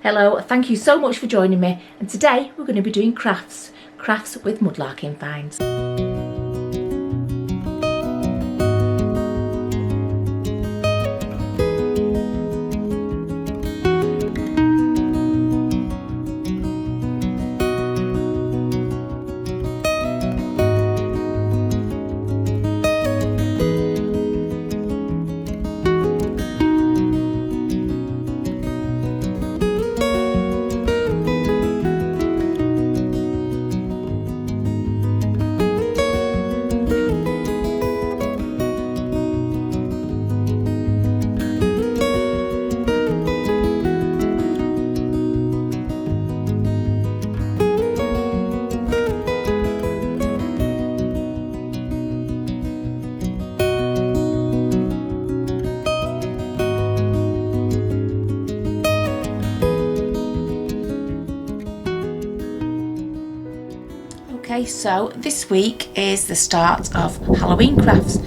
Hello, thank you so much for joining me, and today we're going to be doing crafts with mudlarking finds. Okay, so this week is the start of Halloween crafts.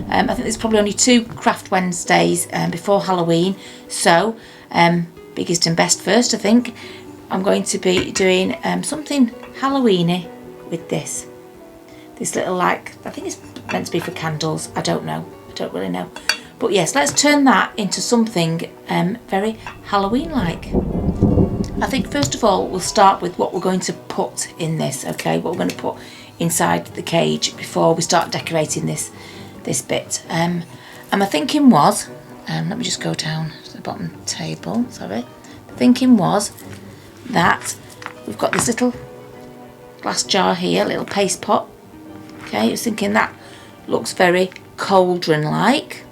I think there's probably only 2 craft Wednesdays before Halloween, so biggest and best first I think. I'm going to be doing something Halloweeny with this little, like, I think it's meant to be for candles, I don't know, I don't really know. But yes, let's turn that into something very Halloween-like. I think first of all we'll start with what we're going to put in this, okay? What we're going to put inside the cage before we start decorating this bit. And my thinking was, let me just go down to the bottom table, sorry. The thinking was that we've got this little glass jar here, little paste pot. Okay, I was thinking that looks very Cauldron-like.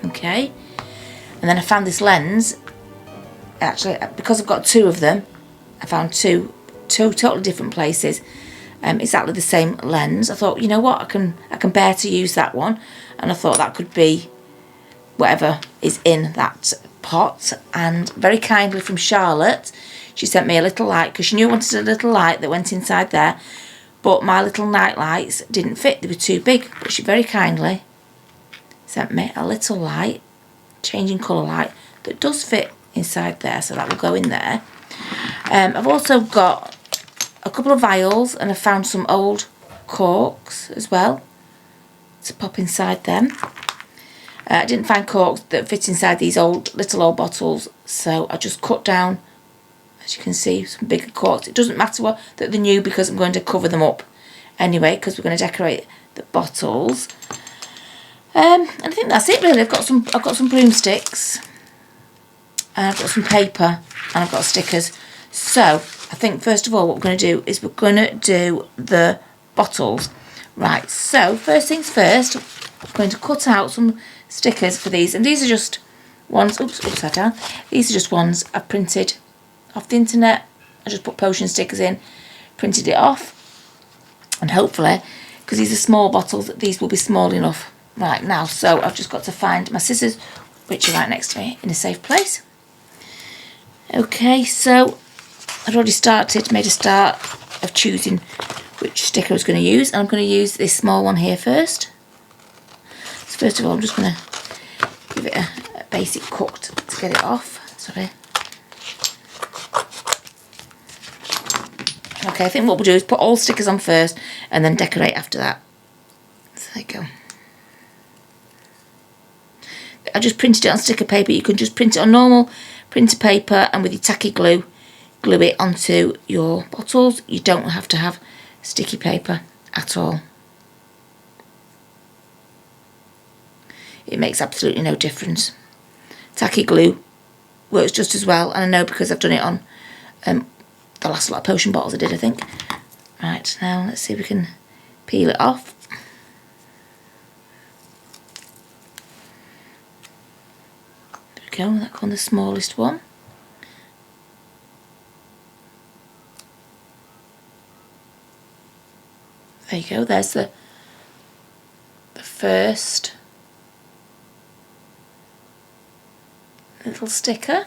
Okay, and then I found this lens. Actually, because I've got 2 of them, I found two totally different places, exactly the same lens. I thought, you know what, I can bear to use that one, and I thought that could be whatever is in that pot. And very kindly from Charlotte, she sent me a little light, because she knew I wanted a little light that went inside there, but my little night lights didn't fit, they were too big. But she very kindly sent me a little light, changing colour light, that does fit inside there, so that will go in there. I've also got a couple of vials, and I found some old corks as well to pop inside them. I didn't find corks that fit inside these little old bottles, so I just cut down, as you can see, some bigger corks. It doesn't matter that they're new, because I'm going to cover them up anyway, because we're going to decorate the bottles. And I think that's it really. I've got some broomsticks, and I've got some paper, and I've got stickers. So I think first of all what we're going to do is we're going to do the bottles. Right, so first things first, I'm going to cut out some stickers for these, and these are just ones, oops, upside down. These are just ones I printed off the internet. I just put potion stickers in, printed it off, and hopefully, because these are small bottles, these will be small enough right now. So I've just got to find my scissors, which are right next to me in a safe place. Okay, so I've already made a start of choosing which sticker I was going to use, and I'm going to use this small one here first. So first of all, I'm just going to give it a basic cut to get it off. Sorry. Okay, I think what we'll do is put all stickers on first and then decorate after that. So there you go. I just printed it on sticker paper. You can just print it on normal printer paper, and with your tacky glue it onto your bottles. You don't have to have sticky paper at all. It makes absolutely no difference. Tacky glue works just as well, and I know because I've done it on the last lot of potion bottles I did, I think. Right, now let's see if we can peel it off. There we go, that one, the smallest one. There you go, there's the first little sticker.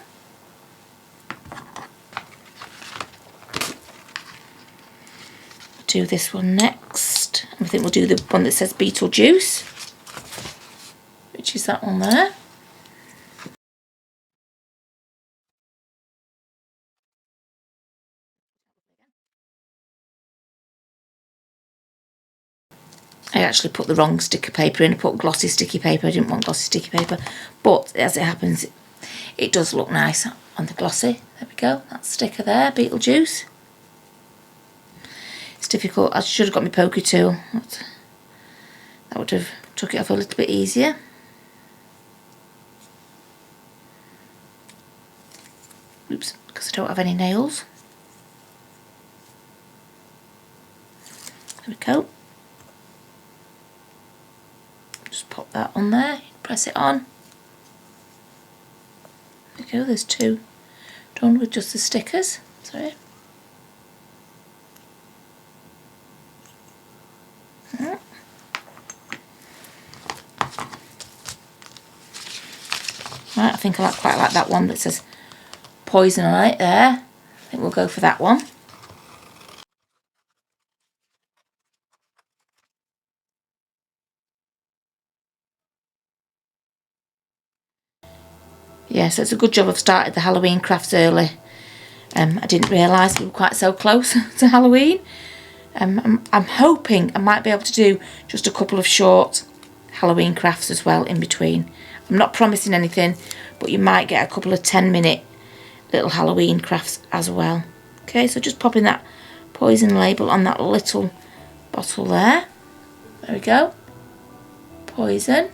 Do this one next. I think we'll do the one that says Beetlejuice, which is that one there. I actually put the wrong sticker paper in. I put glossy sticky paper. I didn't want glossy sticky paper. But as it happens, it does look nice on the glossy. There we go. That sticker there, Beetlejuice. It's difficult. I should have got my poker tool. That would have took it off a little bit easier. Oops, because I don't have any nails. There we go. Just pop that on there, press it on. There we go, there's two done with just the stickers. Sorry. Right, I think I quite like that one that says poison on it there. I think we'll go for that one. Yeah, so it's a good job I've started the Halloween crafts early. I didn't realise we were quite so close to Halloween. I'm hoping I might be able to do just a couple of short Halloween crafts as well in between. I'm not promising anything, but you might get a couple of 10-minute little Halloween crafts as well. Okay, so just popping that poison label on that little bottle there. There we go. Poison.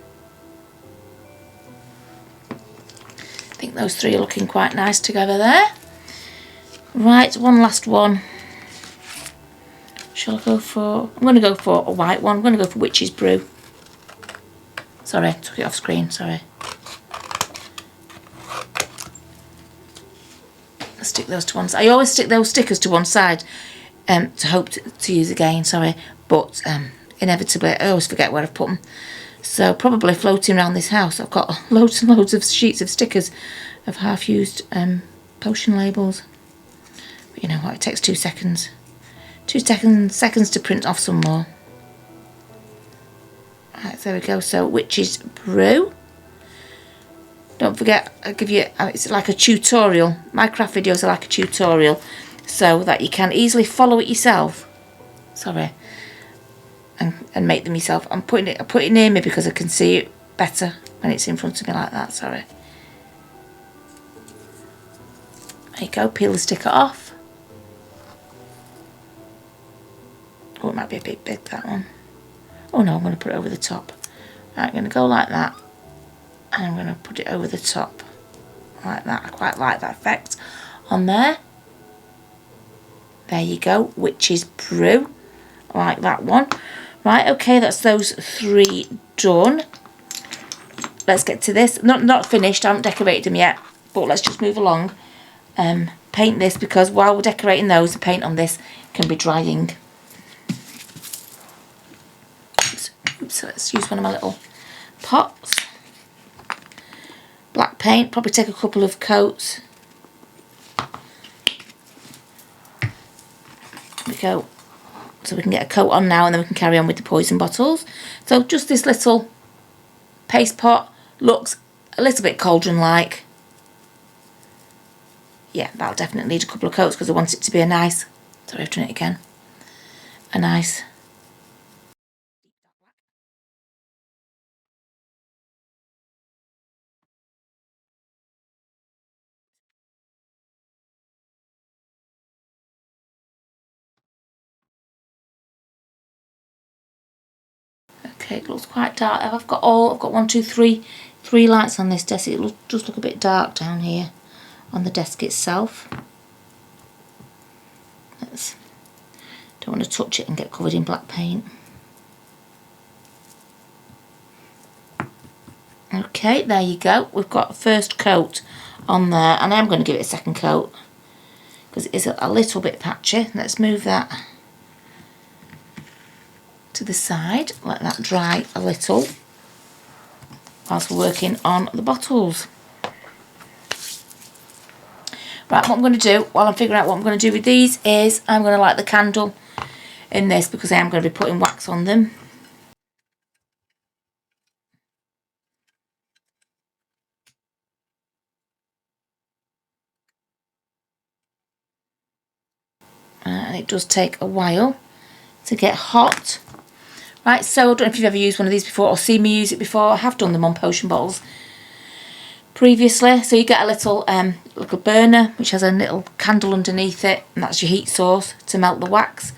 I think those three are looking quite nice together there. Right, one last one. Shall I go for... I'm going to go for a white one. I'm going to go for Witch's Brew. Sorry, took it off screen, sorry. I'll stick those to one side. I always stick those stickers to one side to hope to use again, sorry. But inevitably, I always forget where I've put them. So probably floating around this house, I've got loads and loads of sheets of stickers of half-used potion labels. But you know what, it takes 2 seconds. 2 seconds to print off some more. Right, there we go. So Witch's Brew. Don't forget, I'll give you, it's like a tutorial. My craft videos are like a tutorial, so that you can easily follow it yourself. Sorry. And make them yourself. I put it near me because I can see it better when it's in front of me like that, sorry. There you go, peel the sticker off. Oh, it might be a bit big, that one. Oh no, I'm going to put it over the top. Right, I'm going to go like that. And I'm going to put it over the top. Like that. I quite like that effect on there. There you go, Witch's Brew. I like that one. Right, okay, that's those three done. Let's get to this. Not finished, I haven't decorated them yet. But let's just move along. Paint this, because while we're decorating those, the paint on this can be drying. So let's use one of my little pots. Black paint, probably take a couple of coats. There we go. So we can get a coat on now and then we can carry on with the poison bottles. So just this little paste pot looks a little bit cauldron-like. Yeah, that'll definitely need a couple of coats because I want it to be a nice, sorry I've done it again, a nice okay, it looks quite dark. I've got 1, 2, 3 lights on this desk. It does look a bit dark down here on the desk itself. Don't want to touch it and get covered in black paint. Okay, there you go. We've got first coat on there, and I'm going to give it a second coat because it is a little bit patchy. Let's move that to the side, let that dry a little whilst we're working on the bottles. Right, what I'm going to do while I'm figuring out what I'm going to do with these is I'm going to light the candle in this because I am going to be putting wax on them. And it does take a while to get hot. Right, so I don't know if you've ever used one of these before or seen me use it before. I have done them on potion bottles previously. So you get a little burner which has a little candle underneath it, and that's your heat source to melt the wax.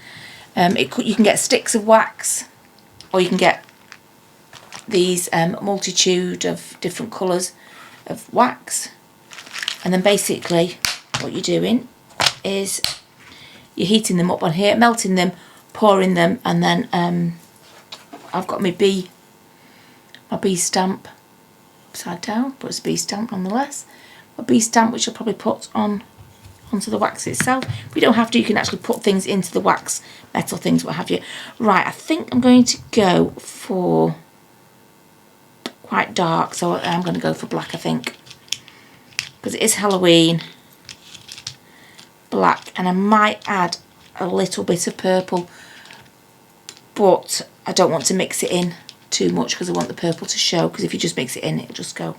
You can get sticks of wax, or you can get these multitude of different colours of wax. And then basically what you're doing is you're heating them up on here, melting them, pouring them, and then I've got my bee stamp upside down, but it's a bee stamp nonetheless. A bee stamp which I'll probably put onto the wax itself. But you don't have to, you can actually put things into the wax, metal things, what have you. Right, I think I'm going to go for quite dark, so I'm going to go for black, I think. Because it is Halloween. Black, and I might add a little bit of purple, but I don't want to mix it in too much because I want the purple to show, because if you just mix it in it'll just go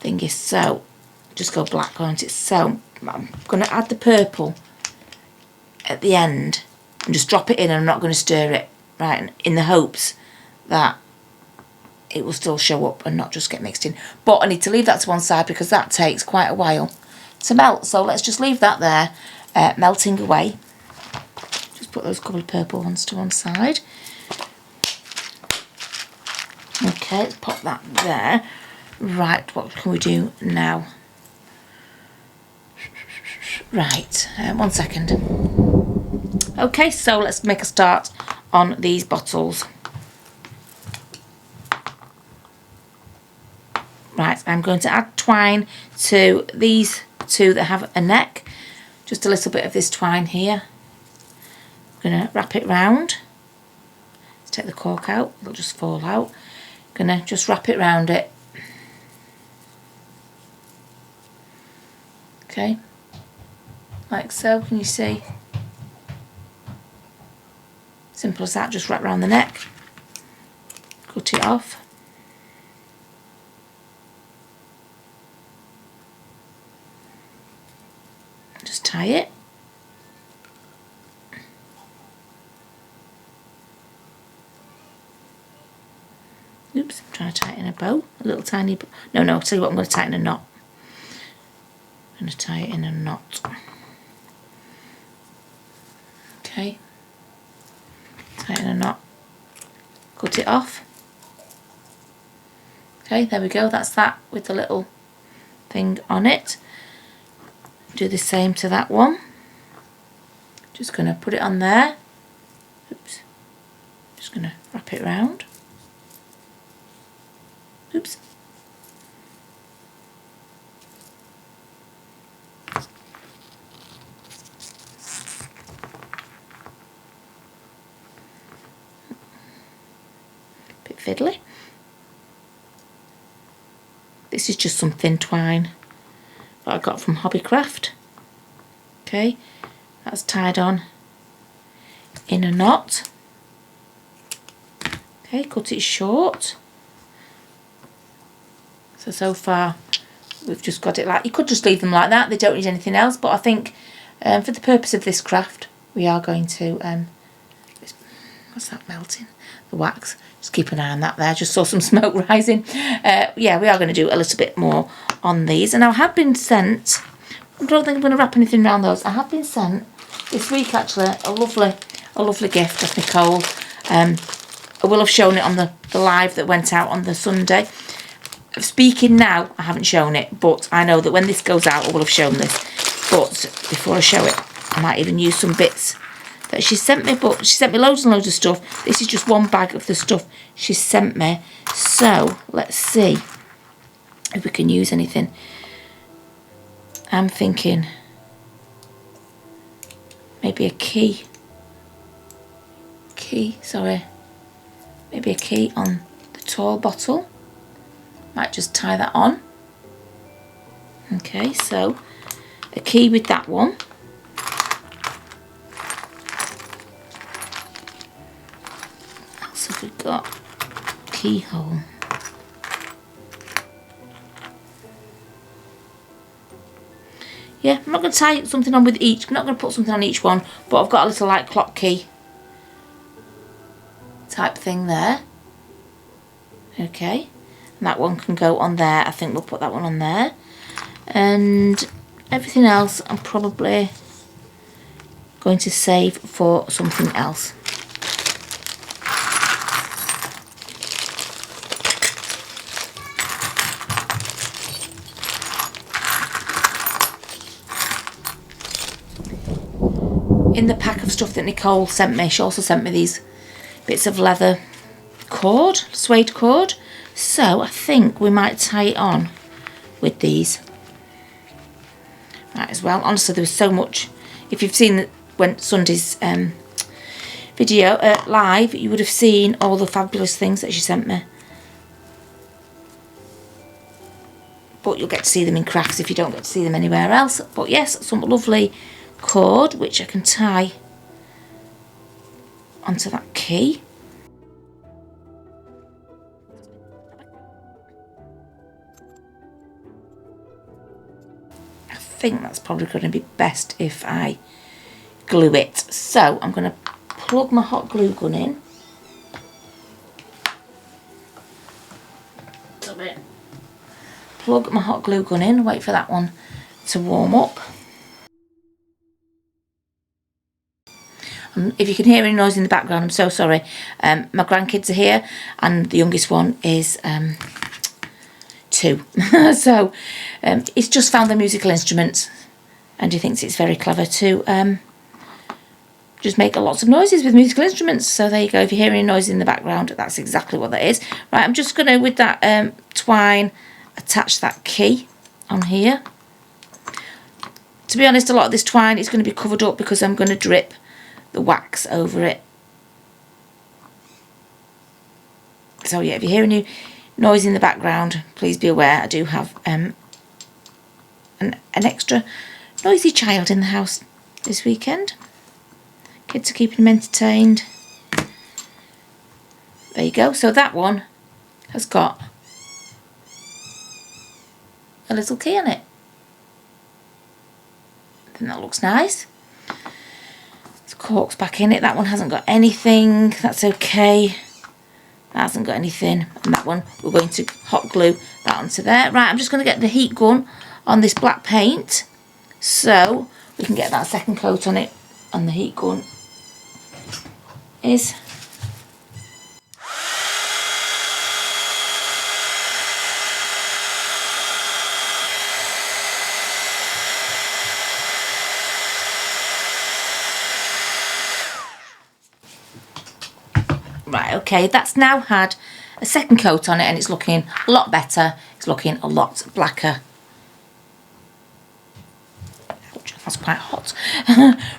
thingy. So just go black, won't it? So I'm going to add the purple at the end and just drop it in, and I'm not going to stir it, right, in the hopes that it will still show up and not just get mixed in. But I need to leave that to one side because that takes quite a while to melt, so let's just leave that there melting away. Just put those couple of purple ones to one side. Okay, let's pop that there. Right, what can we do now? Right, 1 second. Okay, so let's make a start on these bottles. Right, I'm going to add twine to these two that have a neck. Just a little bit of this twine here. I'm going to wrap it round. Let's take the cork out, it'll just fall out. I'm going to just wrap it round it. Okay, like so, can you see? Simple as that, just wrap around the neck. Cut it off. Just tie it. Oops, I'm trying to tighten a bow, a little tiny bow. No, I'll tell you what, I'm going to tighten a knot. I'm going to tie it in a knot. Okay, tighten a knot, cut it off. Okay, there we go, that's that with the little thing on it. Do the same to that one. Just going to put it on there. Oops. Just going to wrap it round. Oops. Bit fiddly. This is just some thin twine that I got from Hobbycraft. Okay, that's tied on in a knot. Okay, cut it short. So far we've just got it like, you could just leave them like that, they don't need anything else, but I think for the purpose of this craft we are going to, what's that melting? The wax. Just keep an eye on that there, just saw some smoke rising. Yeah, we are going to do a little bit more on these, and I have been sent, I don't think I'm going to wrap anything around those, I have been sent this week actually a lovely gift off Nicole. I will have shown it on the live that went out on the Sunday. Speaking now, I haven't shown it, but I know that when this goes out I will have shown this. But before I show it, I might even use some bits that she sent me, but she sent me loads and loads of stuff. This is just one bag of the stuff she sent me. So let's see if we can use anything. I'm thinking maybe a key. Maybe a key on the tall bottle. Might just tie that on. Okay, so a key with that one. What else have we got? Keyhole. Yeah, I'm not going to tie something on with each. I'm not going to put something on each one, but I've got a little like clock key. type thing there. Okay, and that one can go on there. I think we'll put that one on there. And everything else I'm probably going to save for something else. In the pack of stuff that Nicole sent me, she also sent me these bits of leather cord, suede cord. So I think we might tie it on with these. Might as well. Honestly, there was so much. If you've seen when Sunday's video live, you would have seen all the fabulous things that she sent me. But you'll get to see them in crafts if you don't get to see them anywhere else. But yes, some lovely cord which I can tie onto that key. I think that's probably going to be best if I glue it. So I'm going to plug my hot glue gun in. Plug my hot glue gun in, wait for that one to warm up. If you can hear any noise in the background, I'm so sorry. My grandkids are here and the youngest one is 2. So he's just found the musical instruments and he thinks it's very clever to just make lots of noises with musical instruments. So there you go. If you hear any noise in the background, that's exactly what that is. Right, I'm just going to, with that twine, attach that key on here. To be honest, a lot of this twine is going to be covered up because I'm going to drip the wax over it. So yeah, if you hear any noise in the background, please be aware I do have an extra noisy child in the house this weekend. Kids are keeping them entertained. There you go. So that one has got a little key on it. I think that looks nice. Corks back in it. That one hasn't got anything. That's okay. That hasn't got anything. And that one we're going to hot glue that onto there. Right, I'm just going to get the heat gun on this black paint so we can get that second coat on it. And the heat gun is right, okay, that's now had a second coat on it and it's looking a lot better. It's looking a lot blacker. Ouch, that's quite hot.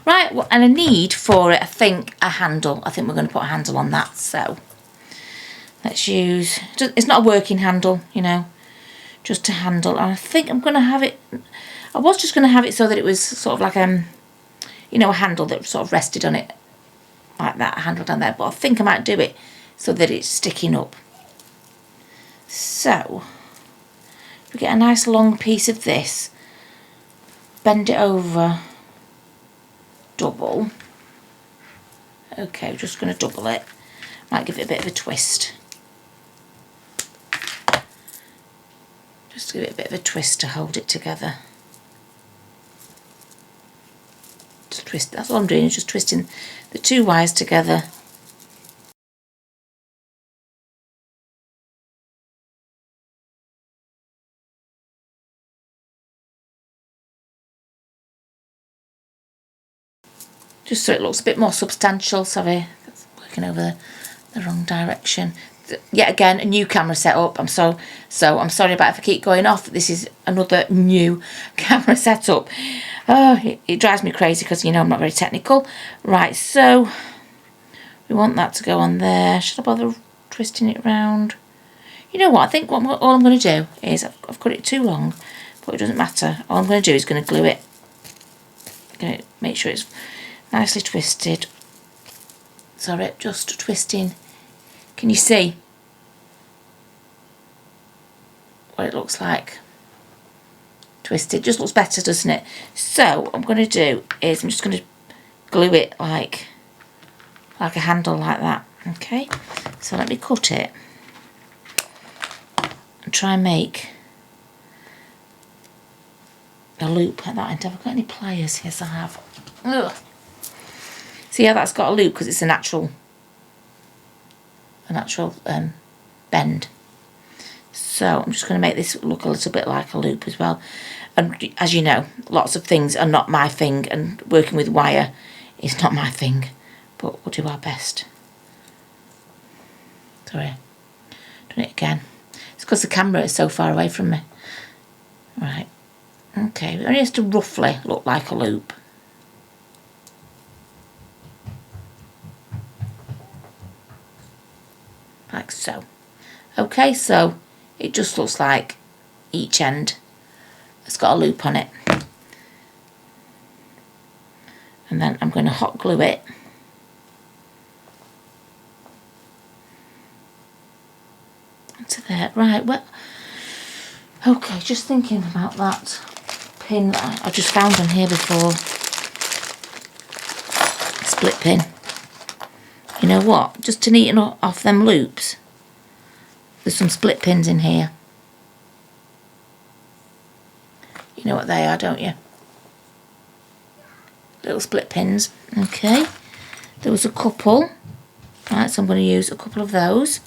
Right, well, and I need for it, I think, a handle. I think we're going to put a handle on that. So let's use, it's not a working handle, you know, just a handle. And I think I'm going to have it, I was just going to have it so that it was sort of like, you know, a handle that sort of rested on it. Like that, handle down there, but I think I might do it so that it's sticking up. So we get a nice long piece of this, bend it over double. Okay, we're just going to double it. Might give it a bit of a twist. Just give it a bit of a twist to hold it together. Just twist, that's all I'm doing, is just twisting the two wires together. Just so it looks a bit more substantial. Sorry, that's working over the wrong direction. Yet again, a new camera setup. I'm sorry about if I keep going off. This is another new camera setup. Oh, it drives me crazy because, you know, I'm not very technical. Right, so we want that to go on there. Should I bother twisting it round? You know what? I think all I'm going to do is, I've cut it too long, but it doesn't matter. All I'm going to do is going to glue it. I'm going to make sure it's nicely twisted. Sorry, just twisting. Can you see what it looks like? Twisted. Just looks better, doesn't it? So what I'm going to do is I'm just going to glue it like a handle like that. Okay, so let me cut it and try and make a loop at that end. Have I got any pliers? Yes, I have. Ugh. See how that's got a loop because it's a natural bend. So I'm just going to make this look a little bit like a loop as well. And as you know, lots of things are not my thing, and working with wire is not my thing, but we'll do our best. Sorry, doing it again. It's because the camera is so far away from me. Right, okay, it only has to roughly look like a loop. Like so. Okay, so it just looks like each end has got a loop on it. And then I'm going to hot glue it. Onto there. Right, well, okay, just thinking about that pin that I just found on here before. Split pin. You know what? Just to neaten off them loops, there's some split pins in here. You know what they are, don't you? Little split pins. Okay. There was a couple. Right, so I'm going to use a couple of those.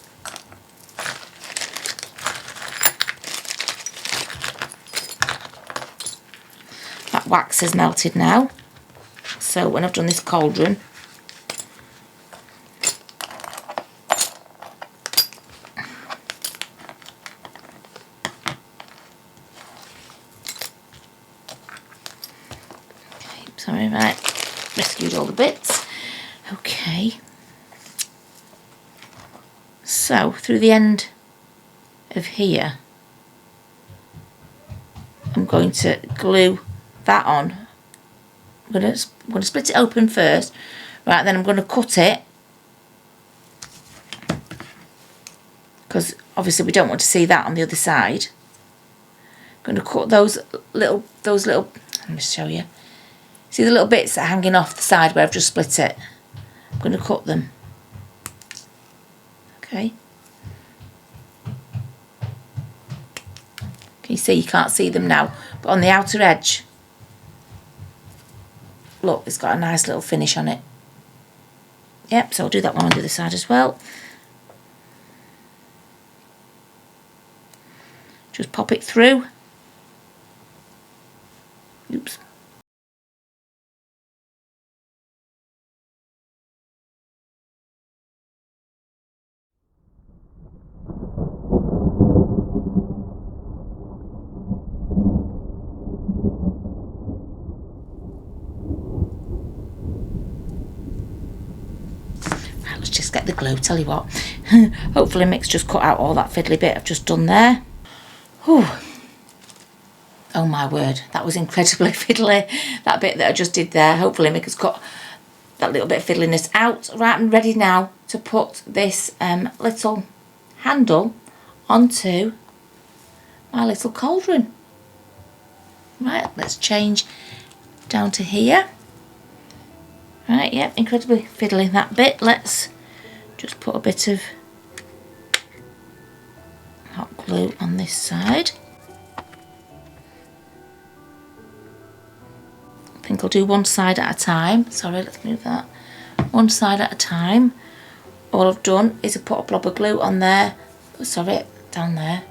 That wax has melted now. So when I've done this cauldron, sorry, right, rescued all the bits. Okay, so through the end of here, I'm going to glue that on. I'm going to split it open first, right? Then I'm going to cut it, because obviously we don't want to see that on the other side. I'm going to cut those little. Let me show you. See the little bits that are hanging off the side where I've just split it? I'm going to cut them. Okay. Can you see? You can't see them now. But on the outer edge, look, it's got a nice little finish on it. Yep, so I'll do that one on the other side as well. Just pop it through. Oops. Let's just get the glue, tell you what. Hopefully Mick's just cut out all that fiddly bit I've just done there. Whew. Oh my word, that was incredibly fiddly, that bit that I just did there. Hopefully Mick has cut that little bit of fiddliness out. Right, I'm ready now to put this little handle onto my little cauldron. Right, let's change down to here. Right, yep, incredibly fiddly that bit. Let's just put a bit of hot glue on this side. I think I'll do one side at a time. Sorry, let's move that. One side at a time. All I've done is I put a blob of glue on there. Oh, sorry, down there.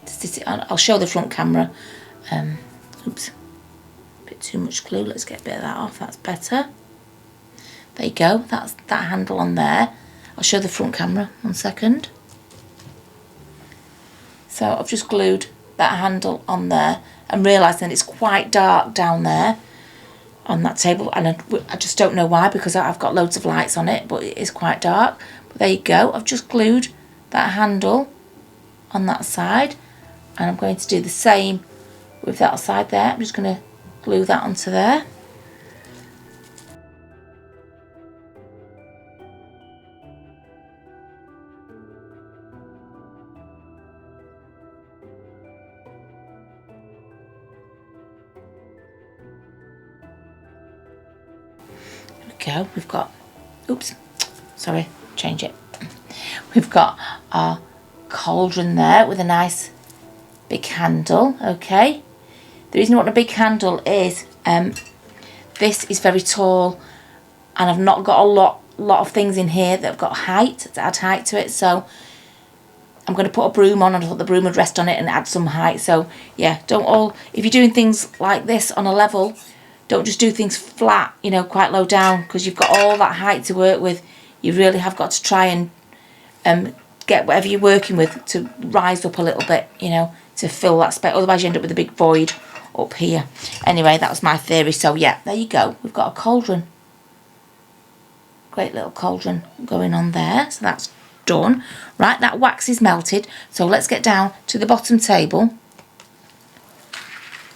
To sit it on. I'll show the front camera. Oops, a bit too much glue. Let's get a bit of that off. That's better. There you go. That's that handle on there. I'll show the front camera. 1 second. So I've just glued that handle on there and realised that it's quite dark down there on that table, and I just don't know why, because I've got loads of lights on it, but it is quite dark. But there you go. I've just glued that handle on that side, and I'm going to do the same with that side there. I'm just going to glue that onto there. Go, we've got, oops, sorry, change it. We've got our cauldron there with a nice big handle. Okay, the reason I want a big handle is this is very tall and I've not got a lot of things in here that have got height, to add height to it, so I'm going to put a broom on, and I thought the broom would rest on it and add some height. So yeah, if you're doing things like this on a level, don't just do things flat, you know, quite low down, because you've got all that height to work with. You really have got to try and get whatever you're working with to rise up a little bit, you know, to fill that space. Otherwise you end up with a big void up here. Anyway, that was my theory. So yeah, there you go. We've got a cauldron. Great little cauldron going on there. So that's done. Right, that wax is melted. So let's get down to the bottom table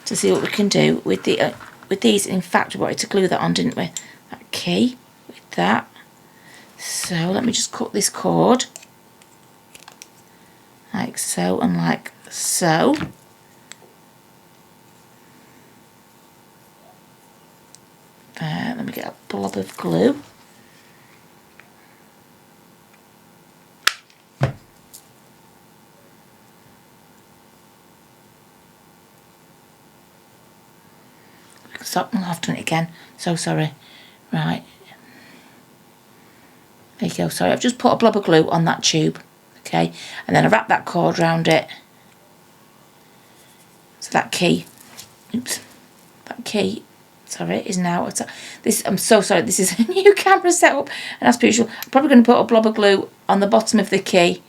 to see what we can do with these. In fact, we wanted to glue that on, didn't we? That key with that. So let me just cut this cord like so and like so. There, let me get a blob of glue. Stop, I'll have done it again. So sorry. Right. There you go. Sorry, I've just put a blob of glue on that tube. Okay, and then I wrap that cord around it. So that key, oops, that key, sorry, is now, this, I'm so sorry, this is a new camera setup, and as per usual, I'm probably going to put a blob of glue on the bottom of the key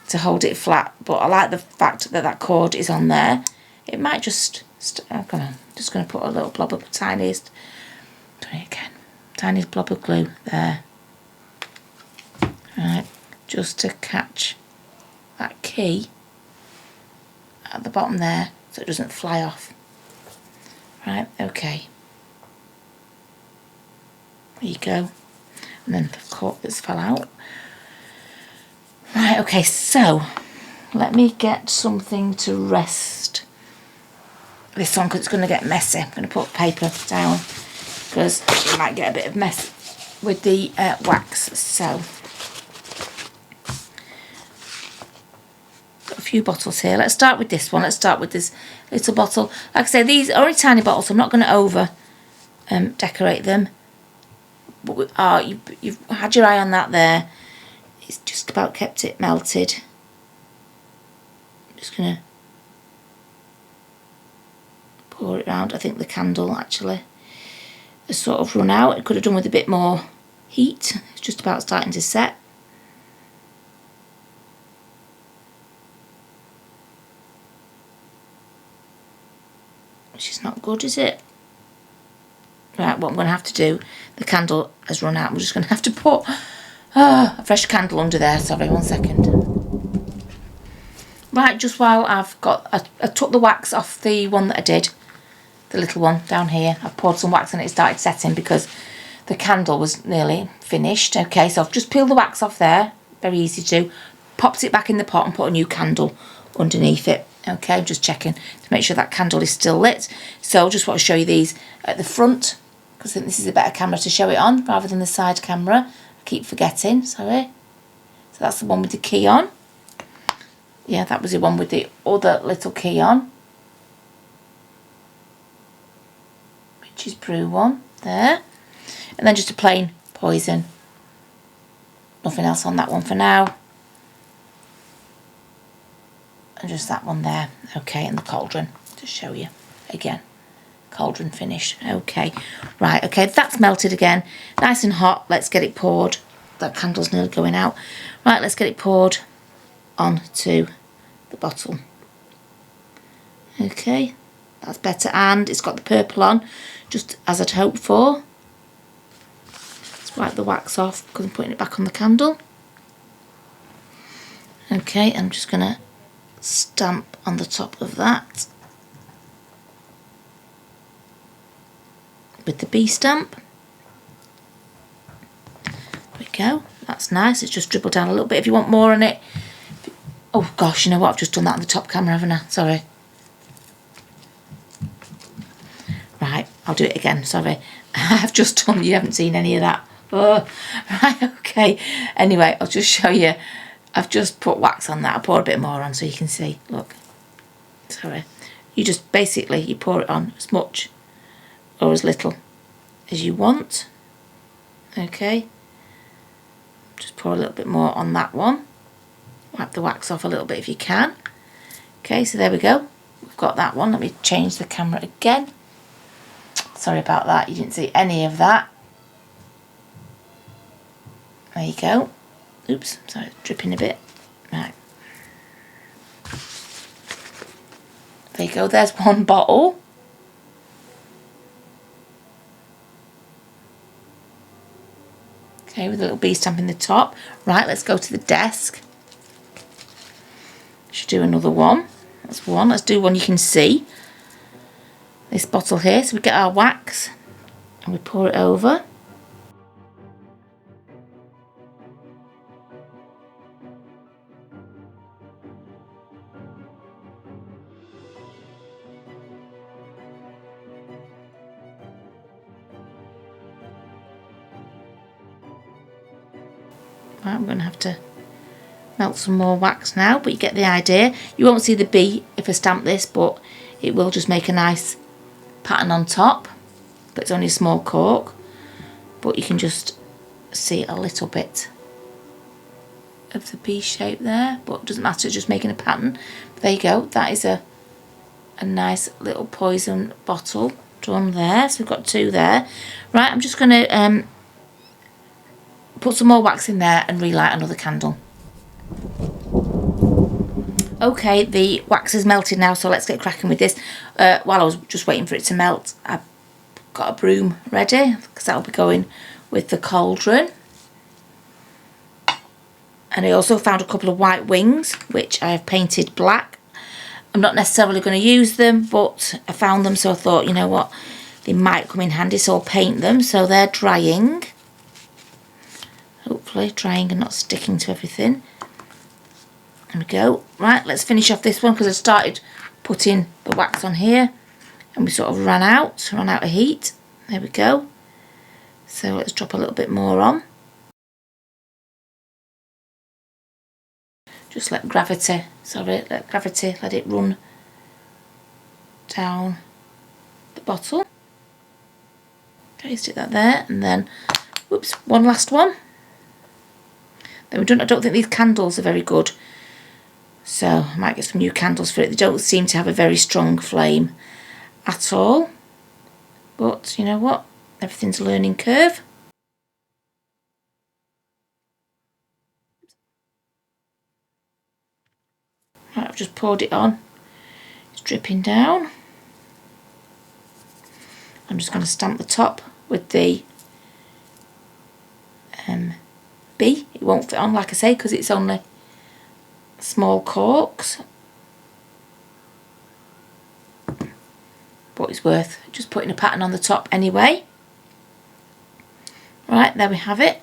to hold it flat, but I like the fact that that cord is on there. It might just, I'm just going to put a little blob of tiniest blob of glue there. Right, just to catch that key at the bottom there so it doesn't fly off. Right, okay. There you go. And then the cork that's fell out. Right, okay, so let me get something to rest this on because it's going to get messy. I'm going to put paper down because it might get a bit of mess with the wax. So got a few bottles here. Let's start with this one. Let's start with this little bottle. Like I say, these are only tiny bottles, so I'm not going to over decorate them. But you've had your eye on that there. It's just about kept it melted. I'm just going to pour it around. I think the candle actually has sort of run out. It could have done with a bit more heat. It's just about starting to set. Which is not good, is it? Right, what I'm going to have to do, the candle has run out. I'm just going to have to put a fresh candle under there. Sorry, 1 second. Right, just while I've got, I took the wax off the one that I did, the little one down here. I poured some wax on it, it started setting because the candle was nearly finished. Okay, so I've just peeled the wax off there, very easy to do. Popped it back in the pot and put a new candle underneath it. Okay, just checking to make sure that candle is still lit. So just want to show you these at the front because I think this is a better camera to show it on rather than the side camera. I keep forgetting, sorry. So that's the one with the key on. Yeah, that was the one with the other little key on. Which is brew one there. And then just a plain poison. Nothing else on that one for now. And just that one there. Okay, and the cauldron to show you again. Cauldron finished. Okay, right, okay, that's melted again. Nice and hot. Let's get it poured. That candle's nearly going out. Right, let's get it poured onto the bottle. Okay, that's better, and it's got the purple on, just as I'd hoped for. Let's wipe the wax off because I'm putting it back on the candle. Okay, I'm just going to stamp on the top of that with the bee stamp. There we go, that's nice. It's just dribbled down a little bit if you want more on it. Oh gosh, you know what, I've just done that on the top camera, haven't I? Sorry. Right, I'll do it again, sorry. I've just done, you haven't seen any of that Oh, right, okay. Anyway, I'll just show you. I've just put wax on that. I'll pour a bit more on so you can see. Look. Sorry. You just basically, you pour it on as much or as little as you want. Okay. Just pour a little bit more on that one. Wipe the wax off a little bit if you can. Okay, so there we go. We've got that one. Let me change the camera again. Sorry about that. You didn't see any of that. There you go. Oops, sorry, it's dripping a bit. Right. There you go, there's one bottle. Okay, with a little bee stamp in the top. Right, let's go to the desk. Should do another one. That's one. Let's do one you can see. This bottle here. So we get our wax and we pour it over. Right, I'm going to have to melt some more wax now, but you get the idea. You won't see the bee if I stamp this, but it will just make a nice pattern on top. But it's only a small cork, but you can just see a little bit of the bee shape there, but it doesn't matter, just making a pattern. But there you go, that is a nice little poison bottle done there. So we've got two there. Right, I'm just going to put some more wax in there and relight another candle. Okay, the wax is melted now, so let's get cracking with this. While I was just waiting for it to melt, I've got a broom ready, because that'll be going with the cauldron. And I also found a couple of white wings, which I have painted black. I'm not necessarily going to use them, but I found them, so I thought, you know what, they might come in handy, so I'll paint them. So they're drying. Hopefully drying and not sticking to everything. There we go. Right, let's finish off this one, because I started putting the wax on here and we sort of ran out of heat. There we go. So let's drop a little bit more on. Just let gravity, let it run down the bottle. Okay, stick that there, and then, whoops, one last one. Then we're done. I don't think these candles are very good, so I might get some new candles for it. They don't seem to have a very strong flame at all, but you know what, everything's a learning curve. Right, I've just poured it on. It's dripping down. I'm just going to stamp the top with the bee. It won't fit on, like I say, because it's only small corks. But it's worth just putting a pattern on the top anyway. Right, there we have it.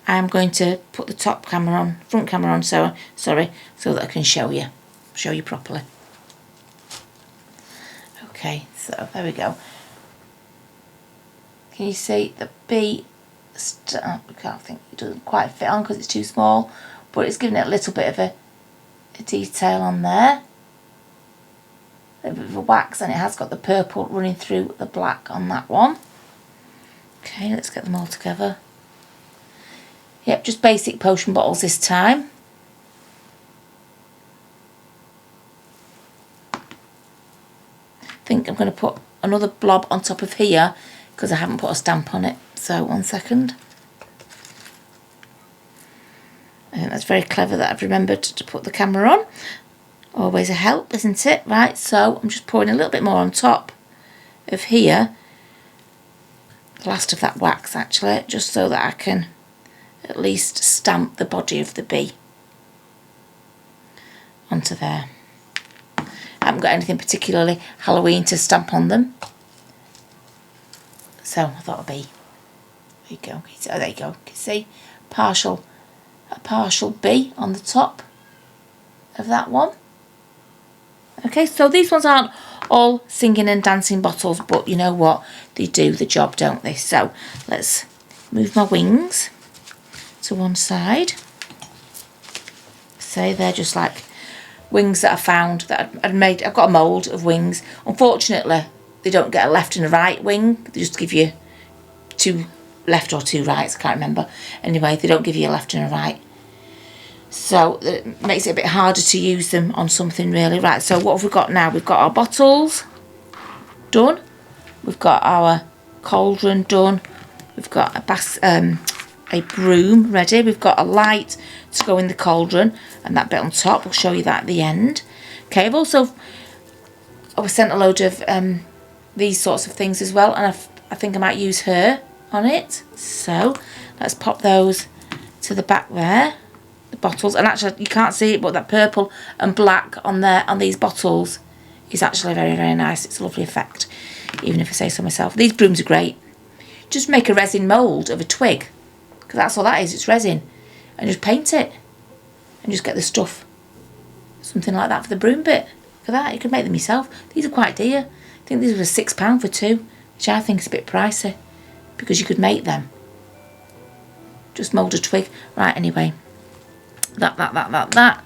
I'm going to put the top camera on, front camera on, so that I can show you properly. Okay, so there we go. Can you see the bee? I can't think, it doesn't quite fit on because it's too small, but it's giving it a little bit of a detail on there. A bit of a wax, and it has got the purple running through the black on that one. Okay, let's get them all together. Yep, just basic potion bottles this time. I think I'm going to put another blob on top of here because I haven't put a stamp on it. So, one second. I think that's very clever that I've remembered to put the camera on. Always a help, isn't it? Right, so I'm just pouring a little bit more on top of here. The last of that wax, actually, just so that I can at least stamp the body of the bee onto there. I haven't got anything particularly Halloween to stamp on them, so I thought a bee. There you go. Oh, there you go. Can you see a partial bee on the top of that one? Okay, so these ones aren't all singing and dancing bottles, but you know what? They do the job, don't they? So let's move my wings to one side. So they're just like wings that I found that I'd made. I've got a mould of wings. Unfortunately, they don't get a left and a right wing. They just give you 2 left or 2 rights. I can't remember. Anyway, they don't give you a left and a right. So it makes it a bit harder to use them on something really. Right, so what have we got now? We've got our bottles done. We've got our cauldron done. We've got a broom ready. We've got a light to go in the cauldron and that bit on top. We'll show you that at the end. Okay, I was sent a load of these sorts of things as well, and I think I might use her on it. So let's pop those to the back there, the bottles. And actually you can't see it, but that purple and black on there on these bottles is actually very, very nice. It's a lovely effect, even if I say so myself. These brooms are great. Just make a resin mould of a twig, because that's all that is, it's resin, and just paint it and just get the stuff, something like that for the broom bit. For that, you can make them yourself. These are quite dear. I think these were £6 for 2, which I think is a bit pricey, because you could make them. Just mould a twig. Right, anyway, that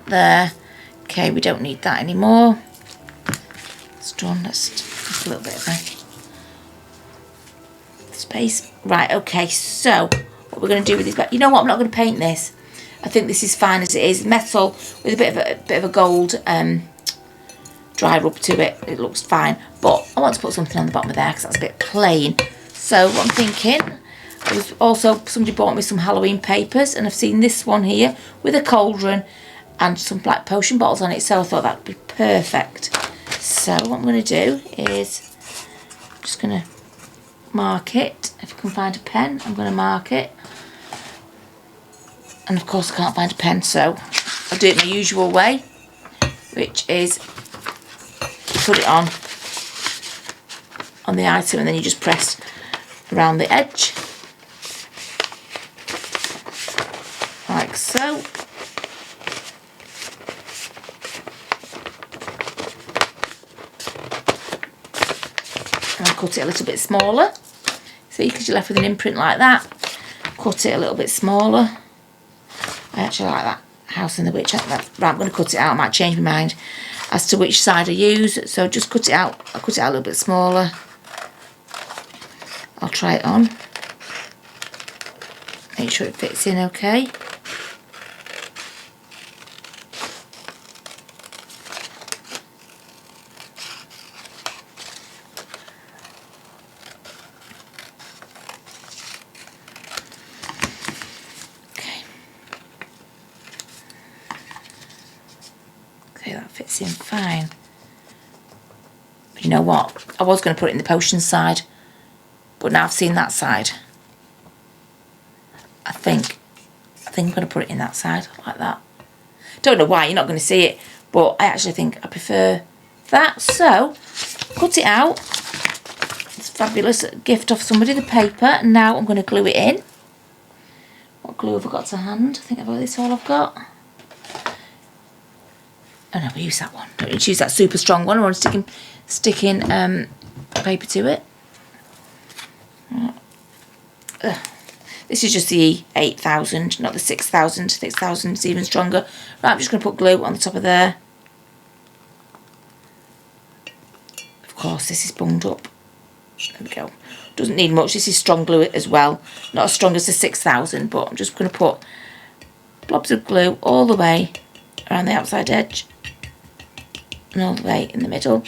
there. Okay, we don't need that anymore. It's done. Let's just a little bit of space. Right, okay, so what we're going to do with these, but you know what, I'm not going to paint this. I think this is fine as it is. Metal with a bit of a gold dry rub to it. It looks fine, but I want to put something on the bottom of there because that's a bit plain. So what I'm thinking, somebody bought me some Halloween papers, and I've seen this one here with a cauldron and some black potion bottles on it, so I thought that would be perfect. So what I'm going to do is I'm just going to mark it. If I can find a pen, I'm going to mark it. And of course I can't find a pen, so I'll do it my usual way, which is put it on the item and then you just press around the edge, like so. And I'll cut it a little bit smaller. See, because you're left with an imprint like that. Cut it a little bit smaller. I actually like that House in the Witch. Right, I'm going to cut it out. I might change my mind as to which side I use. So just cut it out. I'll cut it out a little bit smaller. I'll try it on. Make sure it fits in okay. That fits in fine. But you know what? I was going to put it in the potion side, but now I've seen that side. I think I'm going to put it in that side like that. Don't know why, you're not going to see it, but I actually think I prefer that. So cut it out. It's a fabulous gift off somebody, the paper. Now I'm going to glue it in. What glue have I got to hand? I think I've got this all I've got. Oh no, we'll use that one. Don't need to use that super strong one. I want to stick in paper to it. This is just the 8,000, not the 6,000. 6,000 is even stronger. Right, I'm just going to put glue on the top of there. Of course, this is bunged up. There we go. Doesn't need much. This is strong glue as well. Not as strong as the 6,000, but I'm just going to put blobs of glue all the way around the outside edge and all the way in the middle,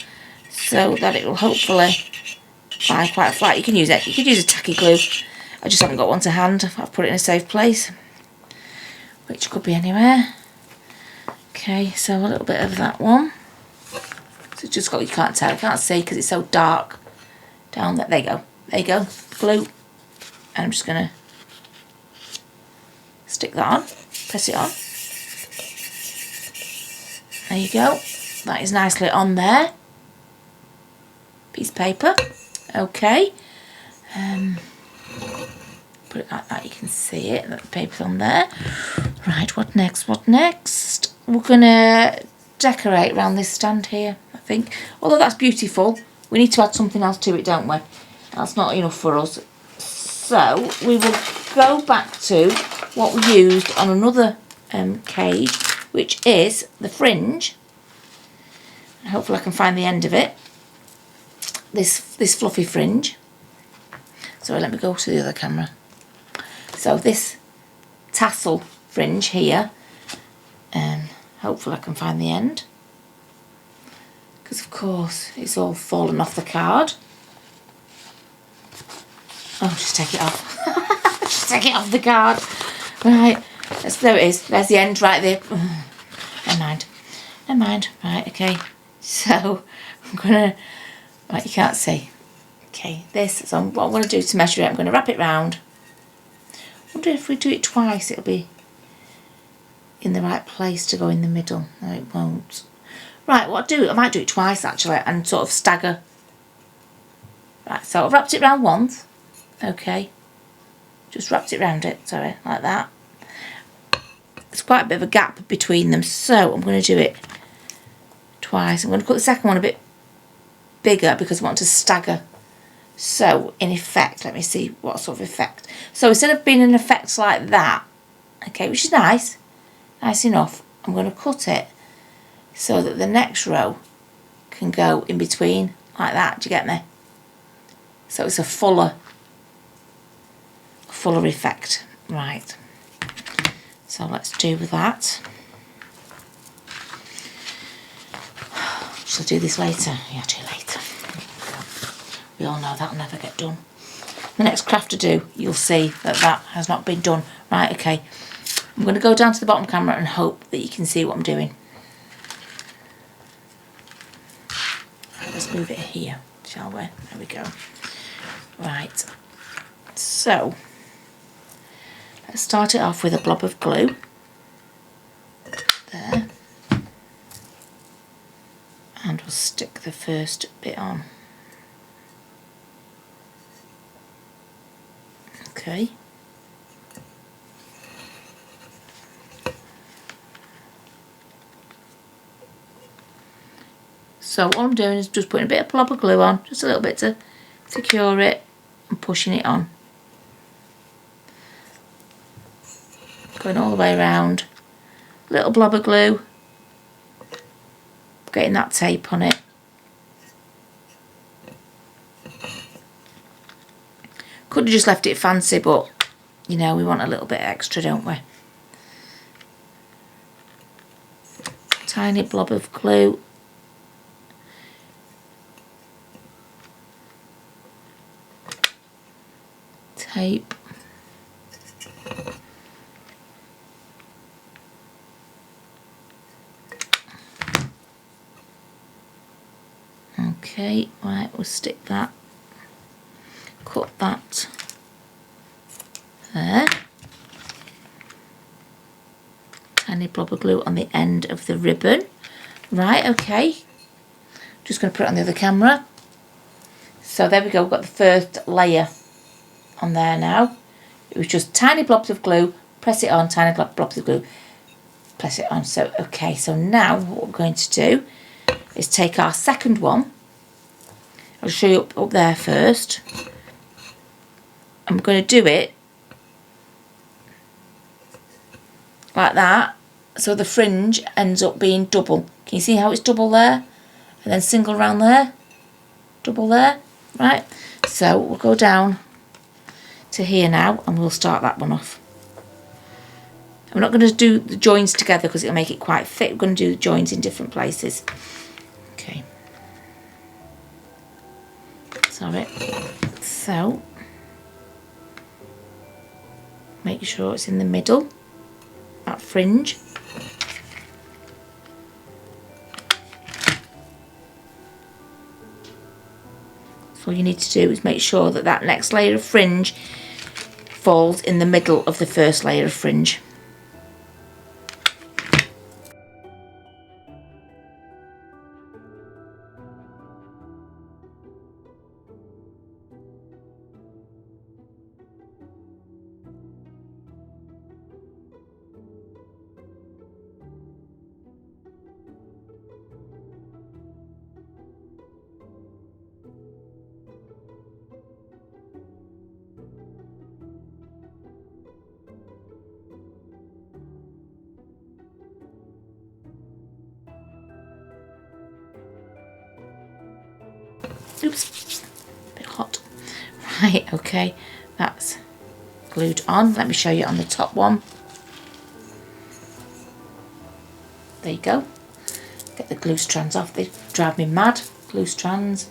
so that it will hopefully lie quite flat. You can use it. You could use a tacky glue. I just haven't got one to hand. I've put it in a safe place, which could be anywhere. Okay, so a little bit of that one. So it's just got, you can't tell, you can't see because it's so dark down there. There you go. There you go. Glue. And I'm just gonna stick that on. Press it on. There you go. That is nicely on there. Piece of paper. Okay. Put it like that, you can see it. That paper's on there. Right, what next? What next? We're gonna decorate around this stand here, I think. Although that's beautiful, we need to add something else to it, don't we? That's not enough for us. So we will go back to what we used on another cage, which is the fringe. Hopefully I can find the end of it. This fluffy fringe. So let me go to the other camera. So this tassel fringe here, hopefully I can find the end, because of course it's all fallen off the card. Oh, just take it off. Just take it off the card. Right, there it is. There's the end right there. Never mind. Never mind. Right, okay. So I'm gonna. Right, you can't see. Okay, this. So what I'm gonna do to measure it, I'm gonna wrap it round. I wonder if we do it twice, it'll be in the right place to go in the middle. No, it won't. Right, what I'll do, I might do it twice actually, and sort of stagger. Right, so I've wrapped it round once. Okay, just wrapped it round it, sorry, like that. There's quite a bit of a gap between them, so I'm going to do it twice. I'm going to put the second one a bit bigger because I want to stagger. So, in effect, let me see what sort of effect. So, instead of being an effect like that, okay, which is nice enough, I'm going to cut it so that the next row can go in between like that. Do you get me? So, it's a fuller effect. Right. So, let's do with that. Shall I do this later? Yeah, do later. We all know that'll never get done. The next craft to do, you'll see that has not been done. Right, okay. I'm going to go down to the bottom camera and hope that you can see what I'm doing. Right, let's move it here, shall we? There we go. Right. So, let's start it off with a blob of glue. There. And we'll stick the first bit on. Okay. So what I'm doing is just putting a bit of blob of glue on, just a little bit to secure it, and pushing it on. Going all the way around. Little blob of glue. Getting that tape on it. Could have just left it fancy, but you know, we want a little bit extra, don't we? Tiny blob of glue. Tape. Okay, right, we'll stick that. Cut that there. Tiny blob of glue on the end of the ribbon. Right, okay. Just going to put it on the other camera. So there we go, we've got the first layer on there now. It was just tiny blobs of glue, press it on, tiny blobs of glue, press it on. So, okay, so now what we're going to do is take our second one. I'll show you up there first. I'm going to do it like that, so the fringe ends up being double. Can you see how it's double there? And then single round there, double there, right? So we'll go down to here now and we'll start that one off. I'm not going to do the joins together because it'll make it quite thick. We're going to do the joins in different places. Okay. Sorry. So, make sure it's in the middle, that fringe. So all you need to do is make sure that that next layer of fringe falls in the middle of the first layer of fringe. Oops, a bit hot. Right, okay, that's glued on. Let me show you on the top one. There you go. Get the glue strands off. They drive me mad, glue strands.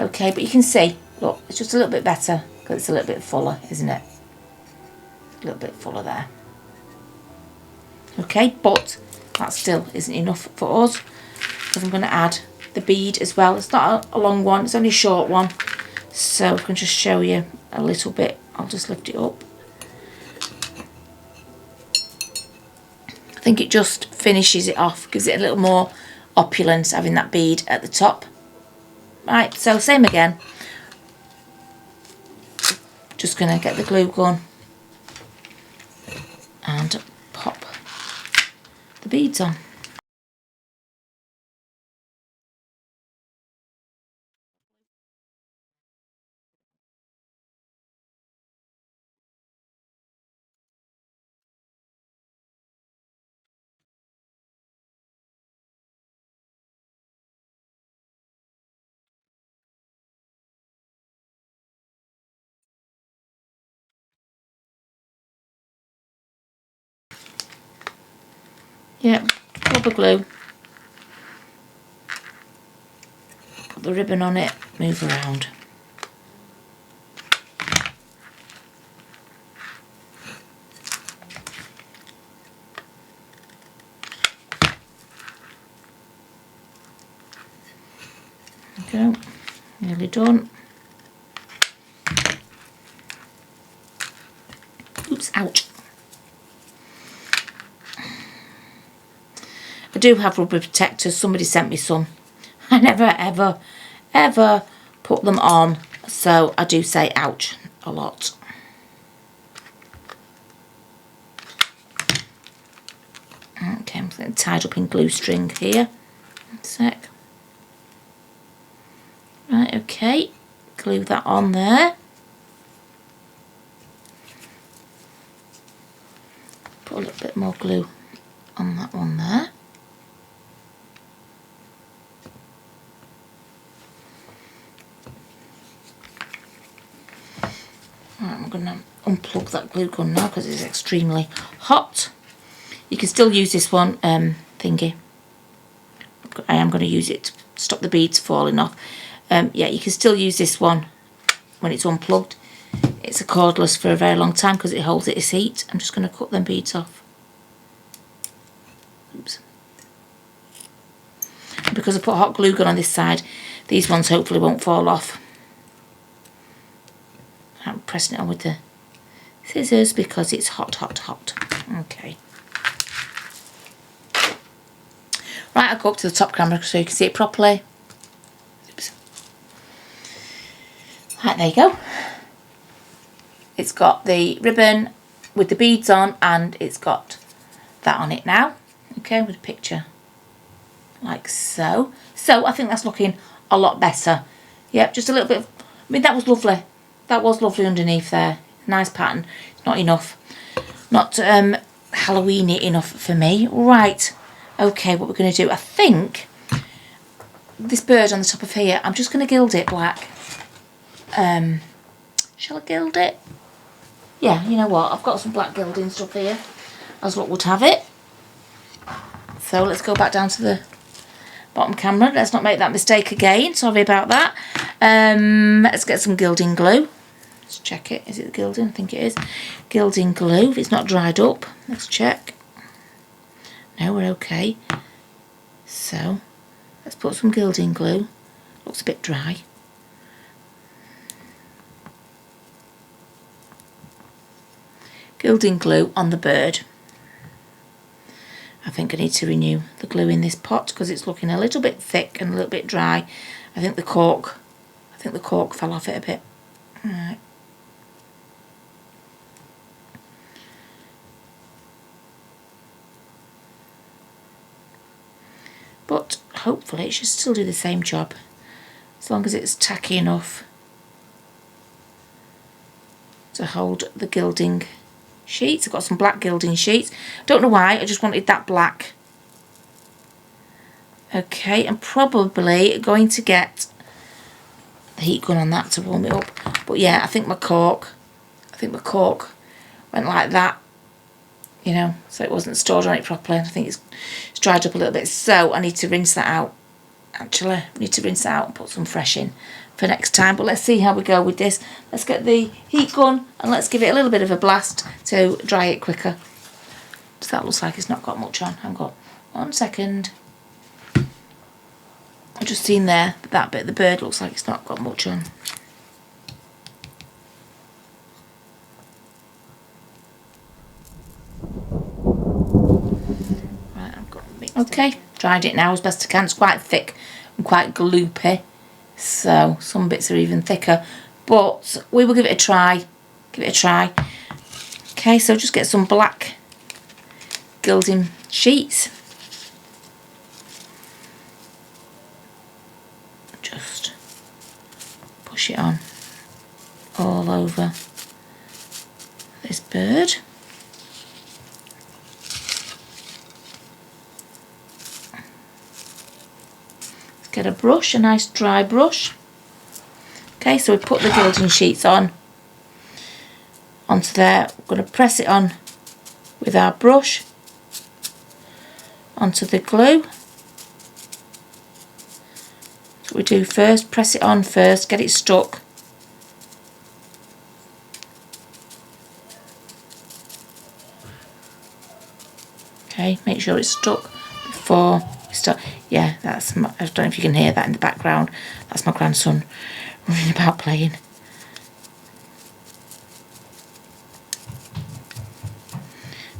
Okay, but you can see, look, it's just a little bit better because it's a little bit fuller, isn't it? A little bit fuller there. Okay, but that still isn't enough for us because I'm going to add the bead as well. It's not a long one, it's only a short one. So I can just show you a little bit. I'll just lift it up. I think it just finishes it off, gives it a little more opulence having that bead at the top. Right, so same again. Just going to get the glue gun and pop the beads on. Yeah, rubber glue. Put the ribbon on it, move around. There we go, nearly done. Oops, ouch. I do have rubber protectors, somebody sent me some. I never ever put them on, so I do say ouch a lot. Okay, I'm getting tied up in glue string here. One sec. Right, okay, glue that on there. Put a little bit more glue on that one there. Right, I'm going to unplug that glue gun now because it's extremely hot. You can still use this one thingy. I am going to use it to stop the beads falling off. Yeah, you can still use this one when it's unplugged. It's a cordless for a very long time because it holds its heat. I'm just going to cut them beads off. Oops. And because I put hot glue gun on this side, these ones hopefully won't fall off. I'm pressing it on with the scissors because it's hot, hot, hot. Okay. Right, I'll go up to the top camera so you can see it properly. Oops. Right, there you go. It's got the ribbon with the beads on and it's got that on it now. Okay, with a picture like so. So I think that's looking a lot better. Yep, just a little bit of, I mean, that was lovely. That was lovely underneath there. Nice pattern. It's not enough. Not Halloweeny enough for me. Right. Okay, what we're going to do, I think this bird on the top of here, I'm just going to gild it black. Shall I gild it? Yeah, you know what, I've got some black gilding stuff here, as luck would have it. So let's go back down to the bottom camera. Let's not make that mistake again, sorry about that. Let's get some gilding glue. Let's check it, is it gilding? I think it is. Gilding glue, if it's not dried up, let's check. No, we're okay. So, let's put some gilding glue. Looks a bit dry. Gilding glue on the bird. I think I need to renew the glue in this pot because it's looking a little bit thick and a little bit dry. I think the cork fell off it a bit. Alright. But hopefully it should still do the same job as long as it's tacky enough to hold the gilding sheets. I've got some black gilding sheets. Don't know why, I just wanted that black. Okay, I'm probably going to get the heat gun on that to warm it up. But yeah, I think my cork went like that, you know, so it wasn't stored on it properly. I think it's dried up a little bit, so I need to rinse that out. Actually, I need to rinse that out and put some fresh in for next time. But let's see how we go with this. Let's get the heat gun and let's give it a little bit of a blast to dry it quicker. So that looks like it's not got much on. Hang on 1 second. I've just seen there that bit of the bird looks like it's not got much on. Right, I've got mixed. Okay, dried it now as best I can. It's quite thick and quite gloopy, so some bits are even thicker. But we will give it a try. Give it a try. Okay, so just get some black gilding sheets. Just push it on all over this bird. Let's get a brush, a nice dry brush. Okay, so we put the gilding sheets on onto there. We're going to press it on with our brush onto the glue. So we do first, press it on first, get it stuck. Okay, make sure it's stuck before we start. Yeah, that's my, I don't know if you can hear that in the background. That's my grandson running about playing.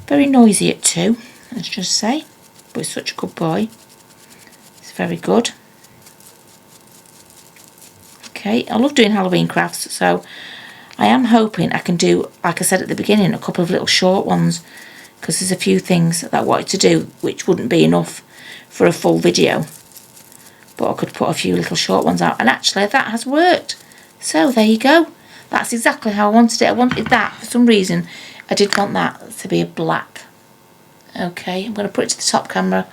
Very noisy at 2, let's just say, but he's such a good boy. It's very good. Okay, I love doing Halloween crafts, so I am hoping I can do, like I said at the beginning, a couple of little short ones, because there's a few things that I wanted to do which wouldn't be enough for a full video, but I could put a few little short ones out, and actually that has worked. So there you go. That's exactly how I wanted it. I wanted that for some reason. I did want that to be a black. Okay, I'm going to put it to the top camera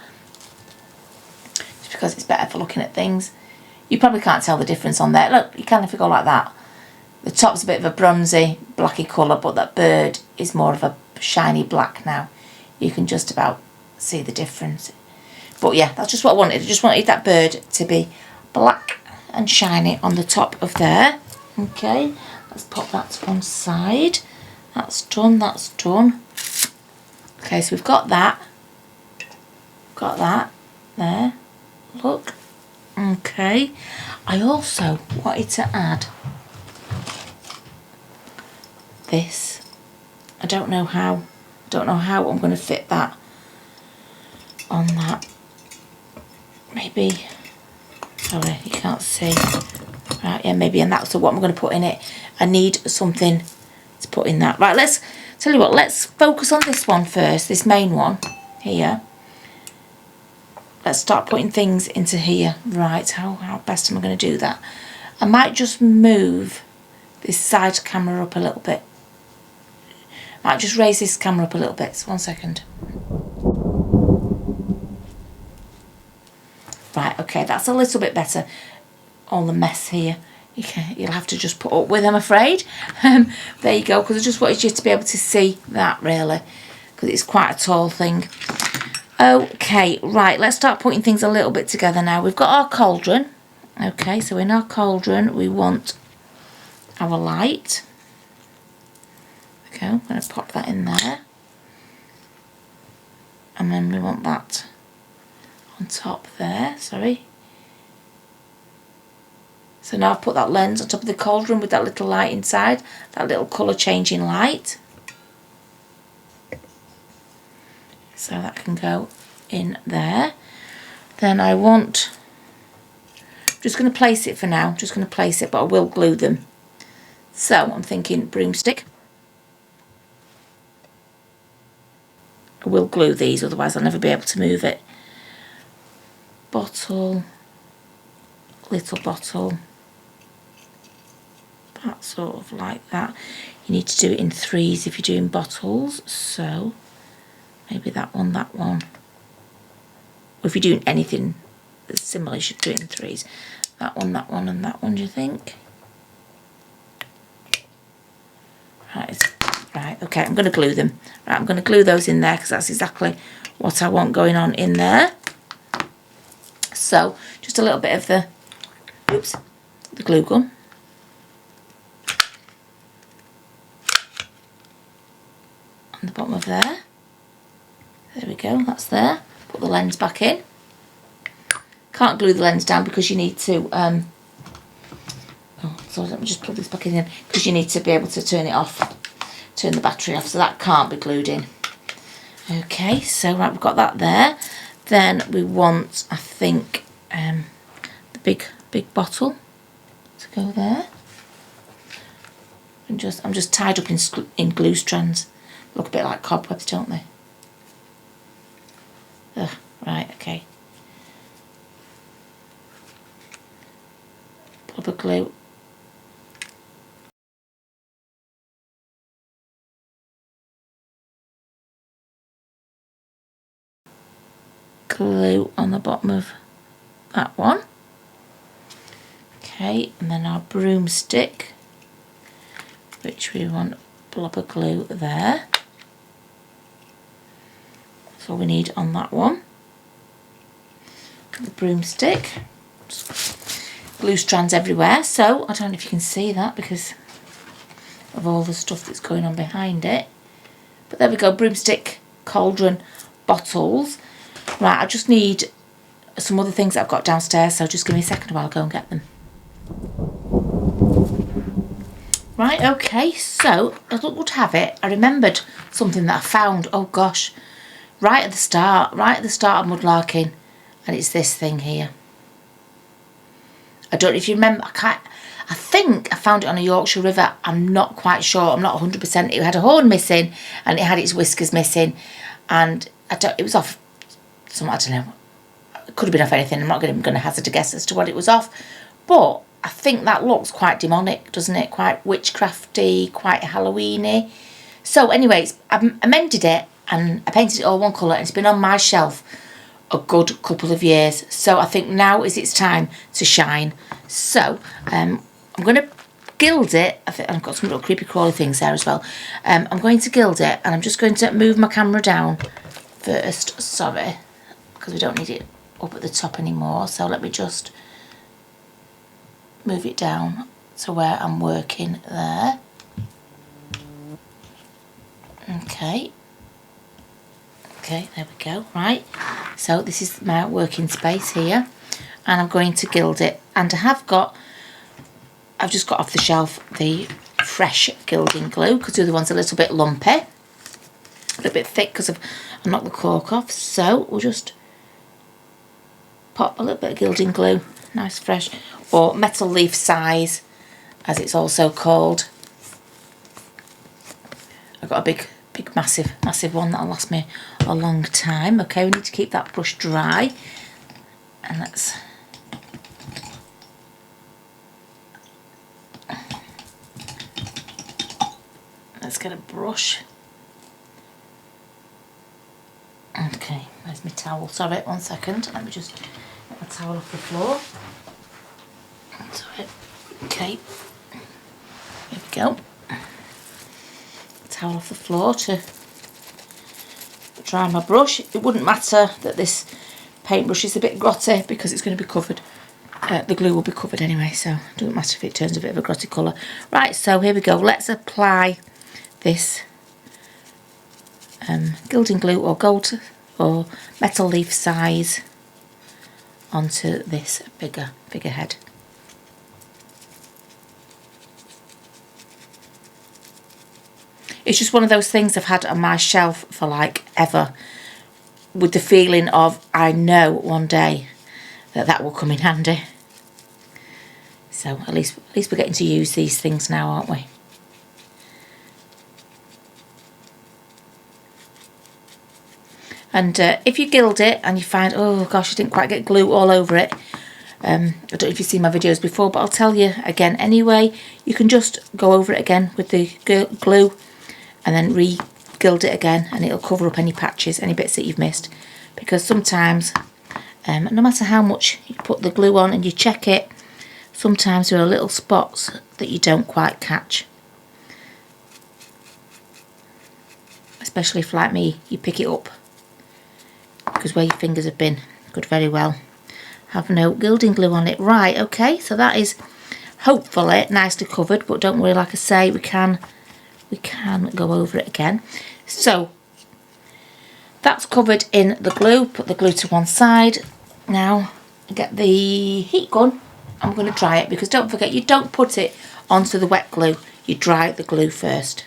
just because it's better for looking at things. You probably can't tell the difference on there. Look, you can if you go like that. The top's a bit of a bronzy, blacky colour, but that bird is more of a shiny black now. You can just about see the difference. But yeah, that's just what I wanted. I just wanted that bird to be black and shiny on the top of there. Okay, let's pop that to one side. That's done, that's done. Okay, so we've got that. Got that there. Look. Okay. I also wanted to add this. I don't know how I'm going to fit that on that. Maybe, sorry, you can't see. Right, yeah, maybe, and that's what I'm going to put in it. I need something to put in that. Right, let's, tell you what, let's focus on this one first, this main one here. Let's start putting things into here. Right, how best am I going to do that? I might just move this side camera up a little bit. Might just raise this camera up a little bit. So 1 second. Right, okay, that's a little bit better. All the mess here. You'll have to just put up with, I'm afraid. There you go, because I just wanted you to be able to see that, really, because it's quite a tall thing. Okay, right, let's start putting things a little bit together now. We've got our cauldron. Okay, so in our cauldron, we want our light. Okay, I'm going to pop that in there. And then we want that on top there, sorry. So now I've put that lens on top of the cauldron with that little light inside, that little colour changing light. So that can go in there. Then I want, I'm just going to place it for now, just going to place it, but I will glue them. So I'm thinking broomstick. I will glue these, otherwise I'll never be able to move it. Bottle, little bottle, that sort of like that. You need to do it in 3s if you're doing bottles, so maybe that one, that one. Or if you're doing anything that's similar, you should do it in 3s. That one, and that one, do you think? Right, okay, I'm going to glue them. Right, I'm going to glue those in there because that's exactly what I want going on in there. So, just a little bit of the glue gun. On the bottom of there. There we go, that's there. Put the lens back in. Can't glue the lens down because you need to, so let me just plug this back in because you need to be able to turn it off, turn the battery off, so that can't be glued in. Okay, so right, we've got that there. Then we want, I think, the big bottle to go there. And I'm just tied up in glue strands. Look a bit like cobwebs, don't they? Ugh, right, okay. Blob of glue. Glue on the bottom of that one. Okay, and then our broomstick, which we want blob of glue there. That's all we need on that one. The broomstick. Glue strands everywhere, so I don't know if you can see that because of all the stuff that's going on behind it. But there we go, broomstick, cauldron, bottles. Right, I just need some other things that I've got downstairs, so just give me a second while I go and get them. Right, okay, so as luck would have it, I remembered something that I found, oh gosh, right at the start of mudlarking, and it's this thing here. I don't know if you remember, I think I found it on a Yorkshire river, I'm not quite sure, I'm not 100%, it had a horn missing, and it had its whiskers missing, and it was off, I don't know, it could have been off anything, I'm not going to hazard a guess as to what it was off, but I think that looks quite demonic, doesn't it? Quite witchcrafty, quite Halloweeny. So anyways, I've amended it and I painted it all one colour and it's been on my shelf a good couple of years. So I think now is its time to shine. So I'm going to gild it. I think I've got some little creepy crawly things there as well. I'm going to gild it and I'm just going to move my camera down first. Sorry, because we don't need it up at the top anymore. So let me just move it down to where I'm working there. Okay, there we go. Right, so this is my working space here and I'm going to gild it, and I've just got off the shelf the fresh gilding glue because the other one's a little bit lumpy, a little bit thick because I knocked the cork off. So we'll just pop a little bit of gilding glue, nice fresh, or metal leaf size as it's also called. I've got a big massive one that'll last me a long time. Okay, we need to keep that brush dry, and let's get a brush. Okay, there's my towel. Sorry, 1 second, let me just get my towel off the floor. Sorry. Okay, here we go. Towel off the floor to dry my brush. It wouldn't matter that this paintbrush is a bit grotty because it's going to be covered. The glue will be covered anyway, so it doesn't matter if it turns a bit of a grotty colour. Right, so here we go. Let's apply this gilding glue or gold or metal leaf size onto this bigger head. It's just one of those things I've had on my shelf for like ever, with the feeling of I know one day that will come in handy. So at least we're getting to use these things now, aren't we? And if you gild it and you find, oh gosh, I didn't quite get glue all over it, I don't know if you've seen my videos before, but I'll tell you again anyway, you can just go over it again with the glue and then re-gild it again, and it'll cover up any patches, any bits that you've missed. Because sometimes, no matter how much you put the glue on and you check it, sometimes there are little spots that you don't quite catch. Especially if, like me, you pick it up, because where your fingers have been could very well have no gilding glue on it. Right, okay, so that is hopefully nicely covered, but don't worry, like I say, we can go over it again. So that's covered in the glue. Put the glue to one side. Now get the heat gun. I'm going to dry it, because don't forget, you don't put it onto the wet glue, you dry the glue first.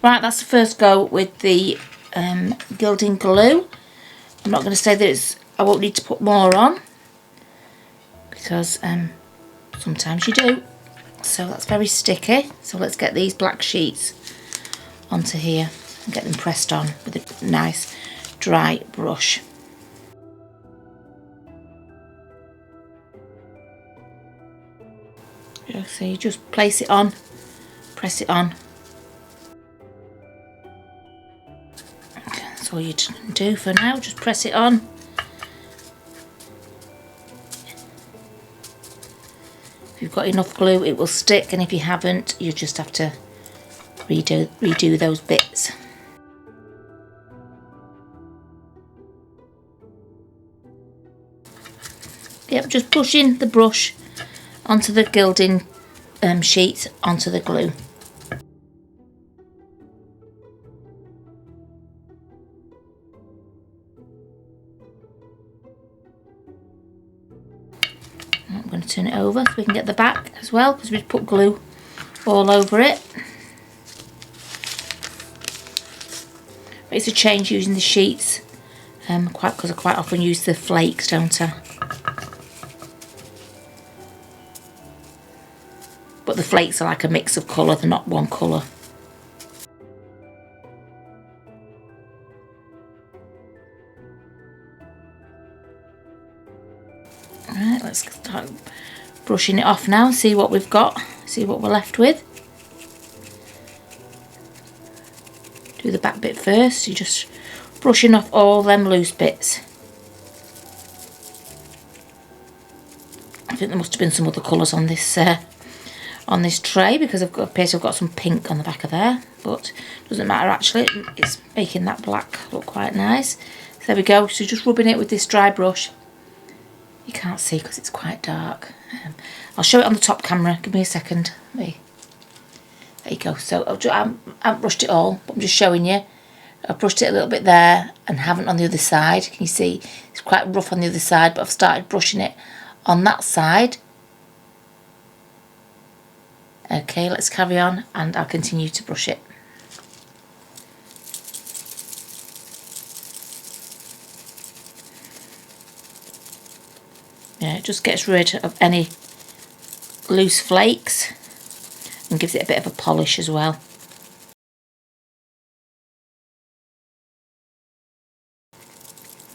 Right, that's the first go with the gilding glue. I'm not going to say that I won't need to put more on, because sometimes you do. So that's very sticky. So let's get these black sheets onto here and get them pressed on with a nice dry brush. So you just place it on, press it on. That's all you can do for now, just press it on. If you've got enough glue, it will stick, and if you haven't, you just have to redo those bits. Yep, just pushing the brush onto the gilding sheet, onto the glue. I'm going to turn it over so we can get the back as well, because we've put glue all over it. It's a change using the sheets, because I quite often use the flakes, don't I? But the flakes are like a mix of colour, they're not one colour. Alright, let's start brushing it off now and see what we've got, see what we're left with. Do the back bit first, you're just brushing off all them loose bits. I think there must have been some other colours on this tray, because I've got some pink on the back of there, but doesn't matter actually, it's making that black look quite nice. So there we go, so just rubbing it with this dry brush. You can't see because it's quite dark. I'll show it on the top camera, give me a second. There you go, so I haven't brushed it all, but I'm just showing you. I've brushed it a little bit there and haven't on the other side. Can you see? It's quite rough on the other side, but I've started brushing it on that side. Okay, let's carry on and I'll continue to brush it. Yeah, it just gets rid of any loose flakes and gives it a bit of a polish as well.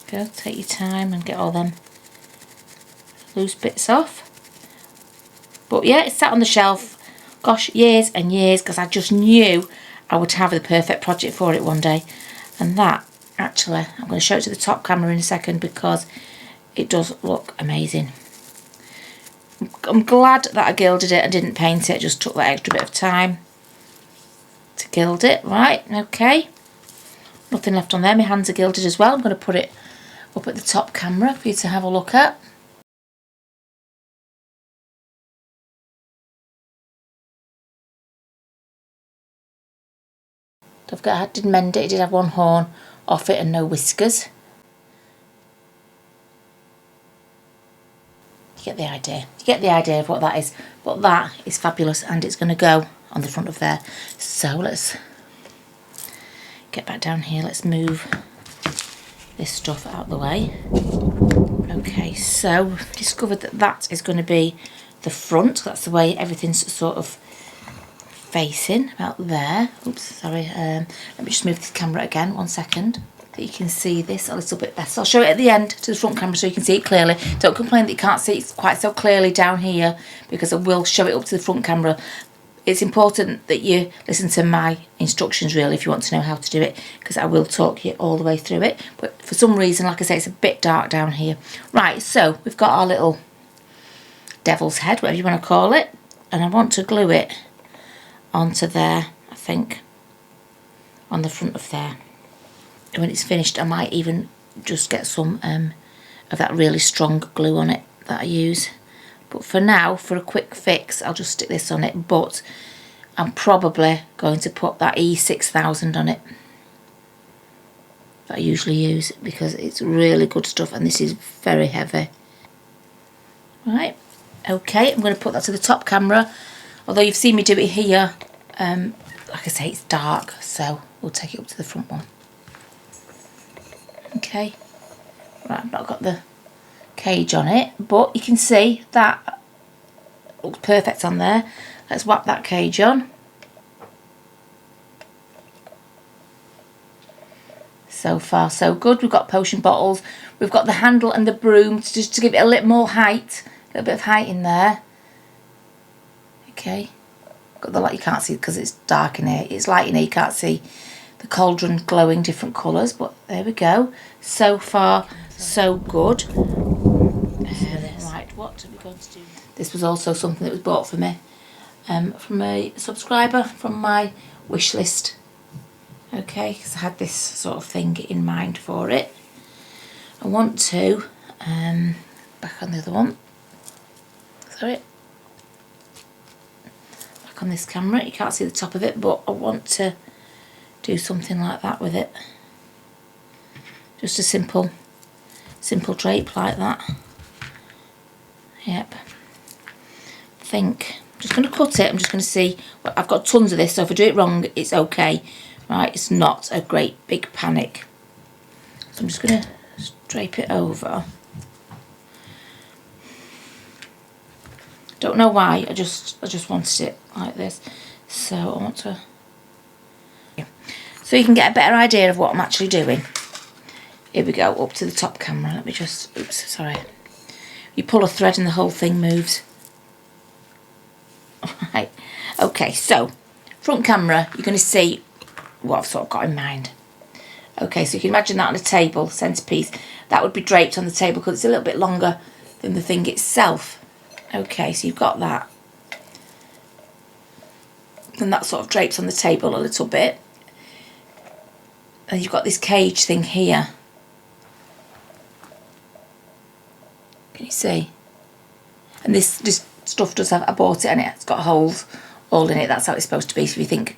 Go, take your time and get all them loose bits off. But yeah, it sat on the shelf, gosh, years and years, because I just knew I would have the perfect project for it one day. And that, actually, I'm going to show it to the top camera in a second, because it does look amazing. I'm glad that I gilded it and didn't paint it, just took that extra bit of time to gild it. Right, okay. Nothing left on there, my hands are gilded as well. I'm going to put it up at the top camera for you to have a look at. I did mend it, it did have one horn off it and no whiskers. You get the idea. You get the idea of what that is. But that is fabulous, and it's going to go on the front of there. So let's get back down here. Let's move this stuff out of the way. Okay, so we've discovered that that is going to be the front. That's the way everything's sort of facing, about there. Oops, sorry. Let me just move the camera again, 1 second, that you can see this a little bit better. I'll show it at the end to the front camera so you can see it clearly. Don't complain that you can't see it quite so clearly down here, because I will show it up to the front camera it's important that you listen to my instructions really if you want to know how to do it, because I will talk you all the way through it. But for some reason, like I say, it's a bit dark down here. Right, so we've got our little devil's head, whatever you want to call it, and I want to glue it onto there, I think, on the front of there. And when it's finished, I might even just get some of that really strong glue on it that I use. But for now, for a quick fix, I'll just stick this on it. But I'm probably going to put that E6000 on it that I usually use, because it's really good stuff and this is very heavy. Right, okay, I'm going to put that to the top camera. Although you've seen me do it here, like I say, it's dark, so we'll take it up to the front one. Okay, right, I've not got the cage on it, but you can see that looks perfect on there. Let's whap that cage on. So far so good. We've got potion bottles, we've got the handle and the broom just to give it a little more height, a little bit of height in there. Okay, got the light, you can't see because it's dark in here, it's light in here, you can't see the cauldron glowing different colours, but there we go. So far so good. Right, what are we going to do? This was also something that was bought for me from a subscriber from my wish list. Okay, because I had this sort of thing in mind for it. I want to back on the other one. Sorry. Back on this camera. You can't see the top of it, but I want to do something like that with it. Just a simple drape like that. Yep. I think I'm just going to cut it. I'm just going to see. Well, I've got tons of this, so if I do it wrong, it's okay. Right, it's not a great big panic. So I'm just going to drape it over. Don't know why. I just wanted it like this. So I want to. So you can get a better idea of what I'm actually doing. Here we go, up to the top camera. Let me just, oops, sorry. You pull a thread and the whole thing moves. Right, okay, so front camera, you're going to see what I've sort of got in mind. Okay, so you can imagine that on a table, centerpiece. That would be draped on the table because it's a little bit longer than the thing itself. Okay, so you've got that. And that sort of drapes on the table a little bit. And you've got this cage thing here. Can you see? And this stuff does have, I bought it and it's got holes all in it. That's how it's supposed to be. So if you think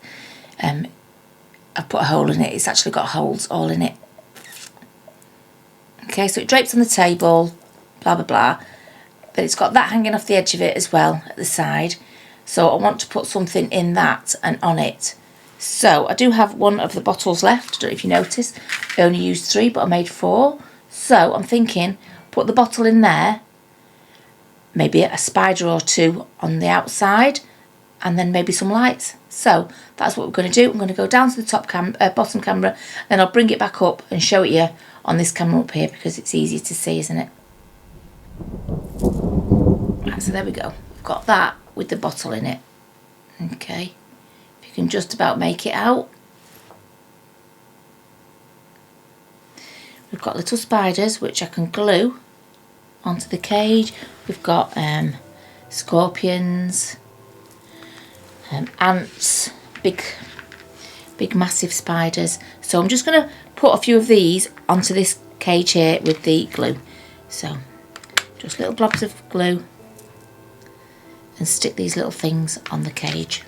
I've put a hole in it, it's actually got holes all in it. Okay, so it drapes on the table, blah, blah, blah. But it's got that hanging off the edge of it as well at the side. So I want to put something in that and on it. So I do have one of the bottles left. I don't know if you noticed. I only used 3, but I made 4. So I'm thinking, put the bottle in there, maybe a spider or 2 on the outside, and then maybe some lights. So that's what we're going to do. I'm going to go down to the top bottom camera, then I'll bring it back up and show it you on this camera up here because it's easier to see, isn't it? Right, so there we go. We've got that with the bottle in it. Okay. If you can just about make it out. We've got little spiders which I can glue onto the cage. We've got scorpions, ants, big massive spiders. So I'm just going to put a few of these onto this cage here with the glue. So just little blobs of glue and stick these little things on the cage.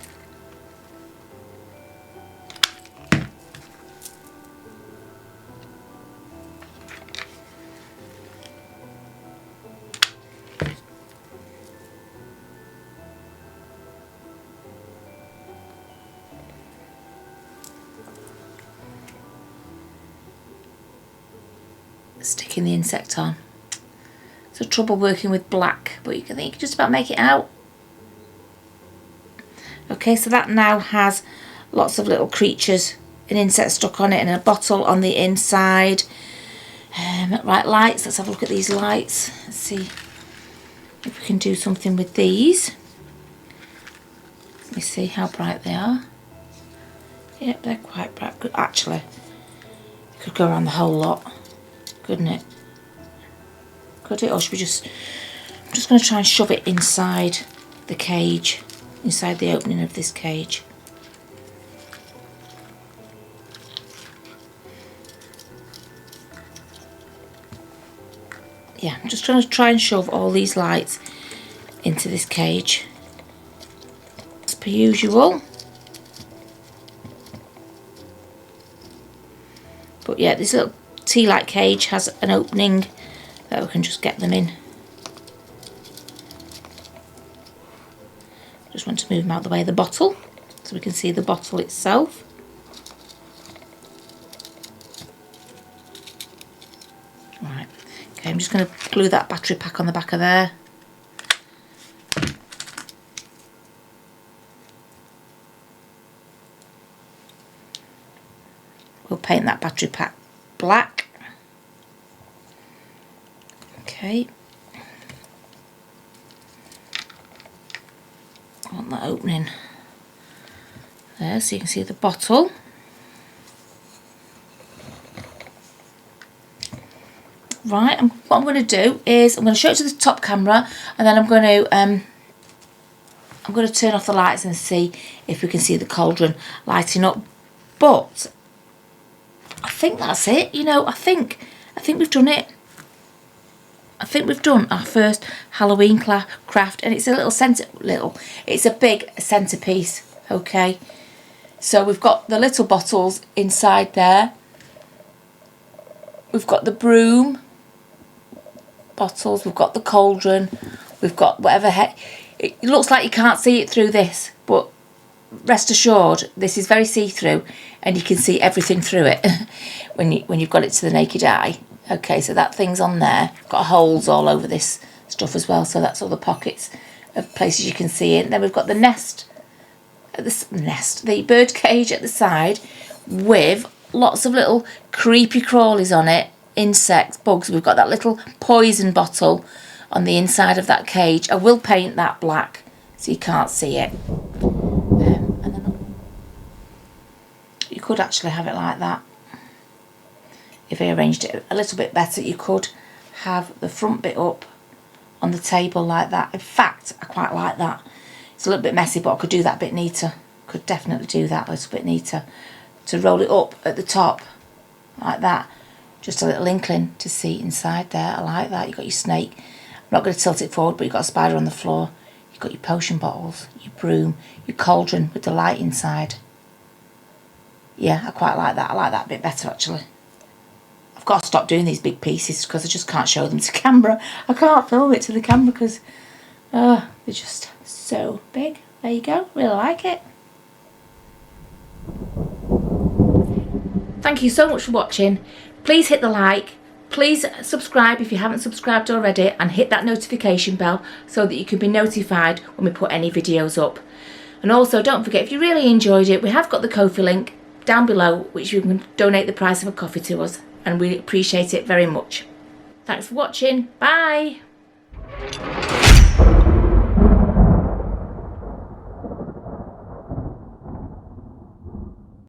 Sticking the insect on. It's a trouble working with black, but you can just about make it out. Okay, so that now has lots of little creatures, an insect stuck on it and a bottle on the inside. Right, lights, let's have a look at these lights. Let's see if we can do something with these. me see how bright they are. Yep, they're quite bright. Good. Actually, it could go around the whole lot, couldn't it? Could it? Or should we just... I'm just going to try and shove it inside the cage, inside the opening of this cage. Yeah, I'm just trying to shove all these lights into this cage, as per usual. But yeah, this little tea light cage has an opening that we can just get them in. Just want to move them out of the way of the bottle so we can see the bottle itself. Right, okay, I'm just going to glue that battery pack on the back of there. We'll paint that battery pack black. Okay. I want that opening there so you can see the bottle. Right, what I'm going to do is I'm going to show it to the top camera, and then I'm going to turn off the lights and see if we can see the cauldron lighting up. But I think that's it. You know, I think we've done it. I think we've done our first Halloween craft, and it's a it's a big centerpiece. Okay, so we've got the little bottles inside there. We've got the broom bottles. We've got the cauldron. We've got whatever heck. It looks like you can't see it through this, but rest assured, this is very see-through, and you can see everything through it when you've got it to the naked eye. Okay, so that thing's on there. Got holes all over this stuff as well, so that's all the pockets of places you can see it. Then we've got the the bird cage at the side with lots of little creepy crawlies on it, insects, bugs. We've got that little poison bottle on the inside of that cage. I will paint that black so you can't see it. And then you could actually have it like that. If I arranged it a little bit better, you could have the front bit up on the table like that. In fact, I quite like that. It's a little bit messy, but I could do that a bit neater. Could definitely do that a little bit neater. To roll it up at the top like that. Just a little inkling to see inside there. I like that. You've got your snake. I'm not going to tilt it forward, but you've got a spider on the floor. You've got your potion bottles, your broom, your cauldron with the light inside. Yeah, I quite like that. I like that a bit better actually. I've got to stop doing these big pieces because I just can't show them to camera. I can't film it to the camera because they're just so big. There you go. Really like it. Thank you so much for watching. Please hit the like. Please subscribe if you haven't subscribed already, and hit that notification bell so that you can be notified when we put any videos up. And also don't forget, if you really enjoyed it, we have got the Ko-fi link down below which you can donate the price of a coffee to us, and we appreciate it very much. Thanks for watching. Bye.